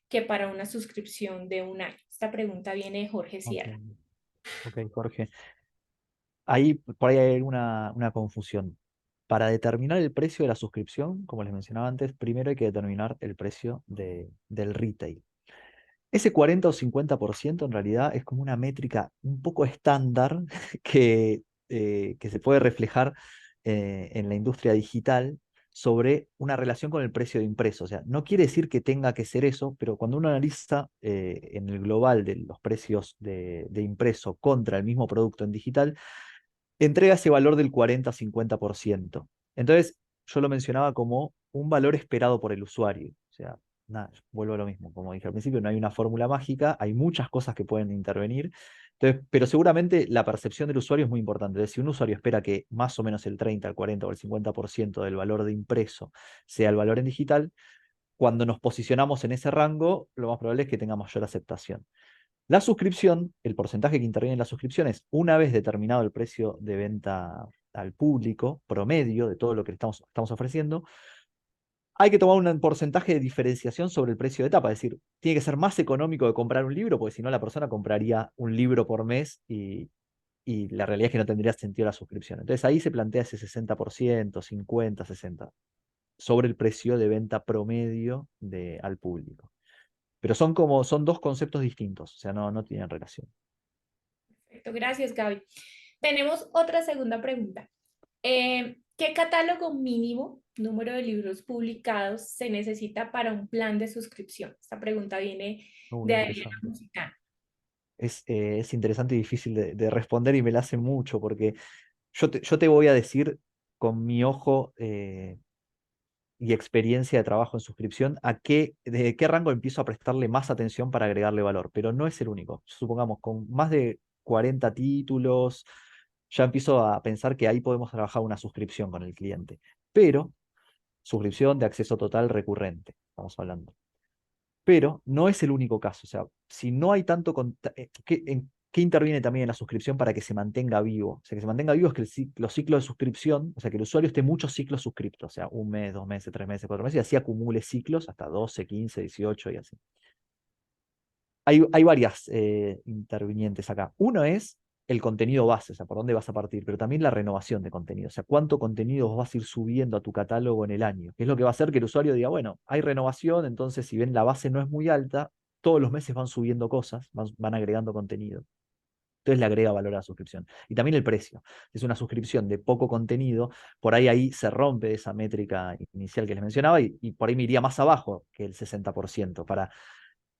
que para una suscripción de un año. Esta pregunta viene de Jorge Ok, Sierra. ok, Jorge. Ahí, por ahí hay una confusión. Para determinar el precio de la suscripción, como les mencionaba antes, primero hay que determinar el precio del retail. Ese 40 o 50% en realidad es como una métrica un poco estándar que se puede reflejar en la industria digital sobre una relación con el precio de impreso. O sea, no quiere decir que tenga que ser eso, pero cuando uno analiza en el global de los precios de impreso contra el mismo producto en digital, entrega ese valor del 40-50%. Entonces, yo lo mencionaba como un valor esperado por el usuario. O sea, nada, vuelvo a lo mismo. Como dije al principio, no hay una fórmula mágica, hay muchas cosas que pueden intervenir. Entonces, pero seguramente la percepción del usuario es muy importante. Entonces, si un usuario espera que más o menos el 30, el 40 o el 50% del valor de impreso sea el valor en digital, cuando nos posicionamos en ese rango, lo más probable es que tenga mayor aceptación. La suscripción, el porcentaje que interviene en la suscripción es una vez determinado el precio de venta al público promedio de todo lo que estamos ofreciendo, hay que tomar un porcentaje de diferenciación sobre el precio de etapa. Es decir, tiene que ser más económico de comprar un libro, porque si no la persona compraría un libro por mes y la realidad es que no tendría sentido la suscripción. Entonces ahí se plantea ese 60%, 50, 60, sobre el precio de venta promedio al público. Pero son dos conceptos distintos, o sea, no tienen relación. Perfecto, gracias, Gaby. Tenemos otra segunda pregunta. ¿Qué catálogo mínimo, número de libros publicados, se necesita para un plan de suscripción? Esta pregunta viene Muy de Adriana interesante. Musicana. Es interesante y difícil de responder y me la hace mucho porque yo te voy a decir con mi ojo y experiencia de trabajo en suscripción de qué rango empiezo a prestarle más atención para agregarle valor, pero no es el único. Supongamos, con más de 40 títulos, ya empiezo a pensar que ahí podemos trabajar una suscripción con el cliente, pero suscripción de acceso total recurrente, estamos hablando. Pero no es el único caso. O sea, si no hay tanto... ¿Qué interviene también en la suscripción para que se mantenga vivo? O sea, que se mantenga vivo es que los ciclos de suscripción, o sea, que el usuario esté muchos ciclos suscriptos, o sea, un mes, 2 meses, 3 meses, 4 meses, y así acumule ciclos hasta 12, 15, 18 y así. Hay varias intervinientes acá. Uno es el contenido base, o sea, por dónde vas a partir, pero también la renovación de contenido, o sea, cuánto contenido vos vas a ir subiendo a tu catálogo en el año, que es lo que va a hacer que el usuario diga, bueno, hay renovación, entonces si bien la base no es muy alta, todos los meses van subiendo cosas, van agregando contenido. Entonces le agrega valor a la suscripción. Y también el precio. Si es una suscripción de poco contenido, por ahí se rompe esa métrica inicial que les mencionaba y por ahí me iría más abajo que el 60% para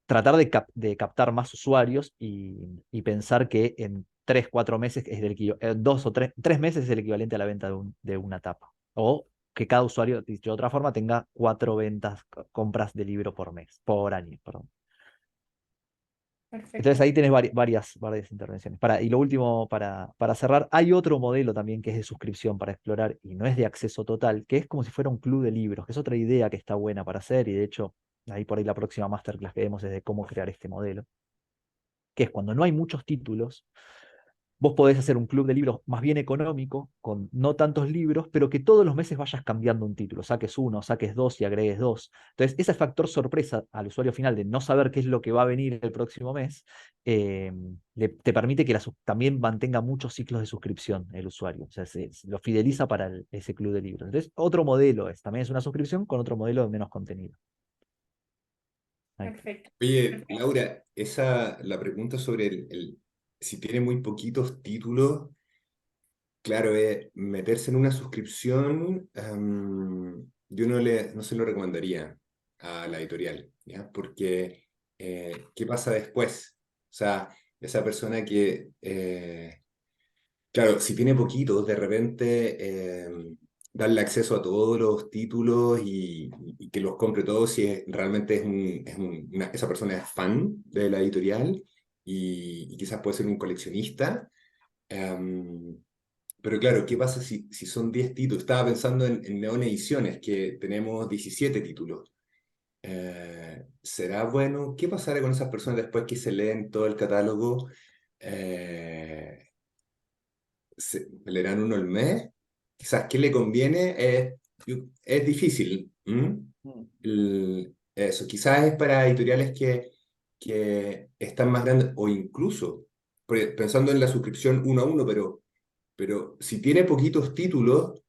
tratar de captar más usuarios y pensar que en 3, 4 meses es 2 o 3 meses es el equivalente a la venta de una tapa. O que cada usuario, dicho de otra forma, tenga 4 ventas, compras de libro por mes, por año, perdón. Entonces Perfecto. ahí tenés varias intervenciones. Y lo último, para cerrar, hay otro modelo también que es de suscripción para explorar y no es de acceso total, que es como si fuera un club de libros, que es otra idea que está buena para hacer y de hecho, ahí por ahí la próxima masterclass que vemos es de cómo crear este modelo, que es cuando no hay muchos títulos, Vos podés hacer un club de libros más bien económico, con no tantos libros, pero que todos los meses vayas cambiando un título. Saques uno, saques dos y agregues dos. Entonces, ese factor sorpresa al usuario final de no saber qué es lo que va a venir el próximo mes, te permite que también mantenga muchos ciclos de suscripción el usuario. O sea, lo fideliza para ese club de libros. Entonces, otro modelo también es una suscripción con otro modelo de menos contenido. Ahí está. Perfecto. Oye, Perfecto. Laura, la pregunta sobre si tiene muy poquitos títulos, claro, meterse en una suscripción, yo no se lo recomendaría a la editorial, ¿ya? Porque, ¿qué pasa después? O sea, esa persona claro, si tiene poquitos, de repente darle acceso a todos los títulos y que los compre todos si realmente esa persona es fan de la editorial y quizás puede ser un coleccionista. em, pero claro, ¿qué pasa si son 10 títulos? Estaba pensando en Neon Ediciones, que tenemos 17 títulos. ¿Será bueno? ¿Qué pasará con esas personas después que se leen todo el catálogo? Eh, ¿Leerán uno al mes? Quizás, ¿qué le conviene? Es difícil. ¿M? Mm. Eso, quizás es para editoriales que están más grandes o incluso, pensando en la suscripción uno a uno, pero si tiene poquitos títulos,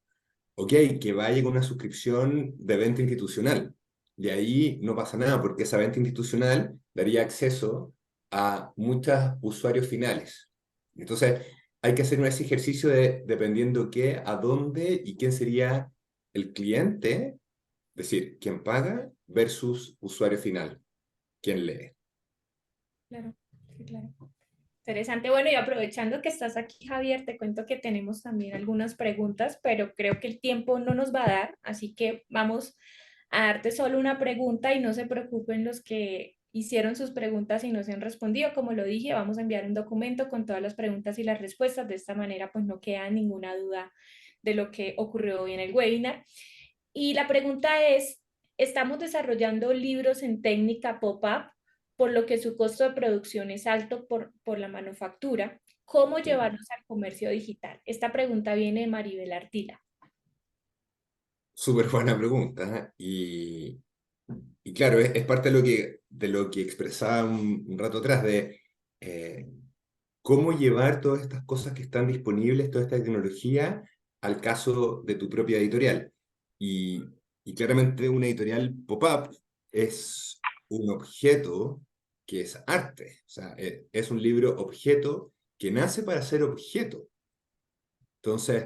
ok, que vaya con una suscripción de venta institucional. Y ahí no pasa nada, porque esa venta institucional daría acceso a muchos usuarios finales. Entonces, hay que hacer ese ejercicio de, dependiendo qué, a dónde y quién sería el cliente, es decir, quién paga versus usuario final, quién lee. Claro, sí, claro. Interesante. Bueno, y aprovechando que estás aquí, Javier, te cuento que tenemos también algunas preguntas, pero creo que el tiempo no nos va a dar, así que vamos a darte solo una pregunta y no se preocupen los que hicieron sus preguntas y no se han respondido. Como lo dije, vamos a enviar un documento con todas las preguntas y las respuestas. De esta manera, pues no queda ninguna duda de lo que ocurrió hoy en el webinar. Y la pregunta es, estamos desarrollando libros en técnica pop-up, por lo que su costo de producción es alto por la manufactura. ¿Cómo llevarlos al comercio digital? Esta pregunta viene de Maribel Artila. Súper buena pregunta. ¿Eh? Y claro, es parte de lo que expresaba un rato atrás, de eh, cómo llevar todas estas cosas que están disponibles, toda esta tecnología, al caso de tu propia editorial. Y, y claramente una editorial pop-up es un objeto que es arte. O sea, es un libro objeto que nace para ser objeto. Entonces,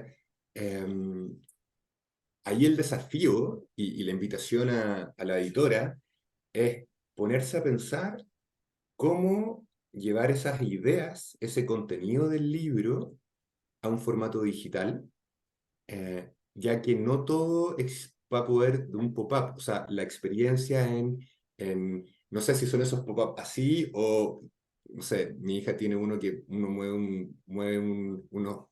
em, ahí el desafío y la invitación a la editora es ponerse a pensar cómo llevar esas ideas, ese contenido del libro a un formato digital, ya que no todo va a poder de un pop-up. O sea, la experiencia no sé si son esos pop-up así o, no sé, mi hija tiene uno que uno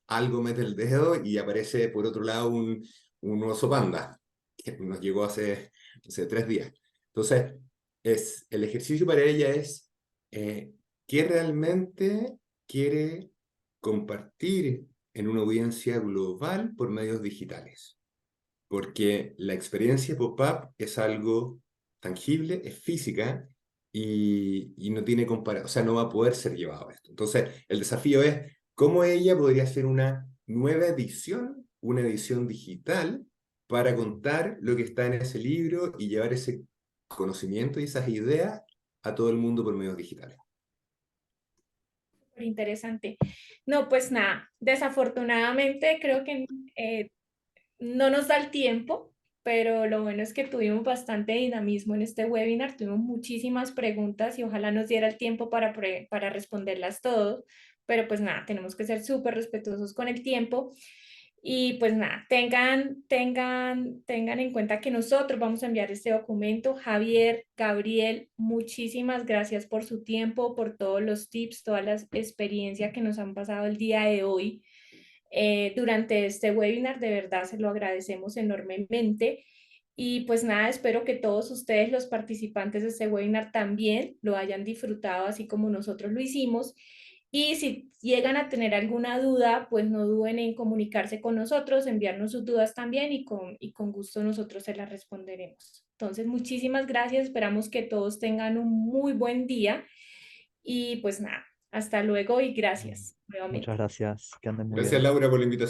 algo mete el dedo y aparece por otro lado un oso panda, que nos llegó hace 3 días. Entonces, el ejercicio para ella es qué realmente quiere compartir en una audiencia global por medios digitales. Porque la experiencia pop-up es algo tangible, es física y no tiene comparación, o sea, no va a poder ser llevado a esto. Entonces, el desafío es cómo ella podría hacer una nueva edición, una edición digital, para contar lo que está en ese libro y llevar ese conocimiento y esas ideas a todo el mundo por medios digitales. Interesante. No, pues nada, desafortunadamente creo que no nos da el tiempo, pero lo bueno es que tuvimos bastante dinamismo en este webinar, tuvimos muchísimas preguntas y ojalá nos diera el tiempo para responderlas todos, pero pues nada, tenemos que ser súper respetuosos con el tiempo. Y pues nada, tengan en cuenta que nosotros vamos a enviar este documento. Javier, Gabriel, muchísimas gracias por su tiempo, por todos los tips, todas las experiencias que nos han pasado el día de hoy durante este webinar. De verdad, se lo agradecemos enormemente. Y pues nada, espero que todos ustedes, los participantes de este webinar, también lo hayan disfrutado así como nosotros lo hicimos. Y si llegan a tener alguna duda, pues no duden en comunicarse con nosotros, enviarnos sus dudas también y con gusto nosotros se las responderemos. Entonces, muchísimas gracias. Esperamos que todos tengan un muy buen día y pues nada, hasta luego y gracias Muchas nuevamente. gracias, que anden muy Gracias, bien. Laura, por la invitación.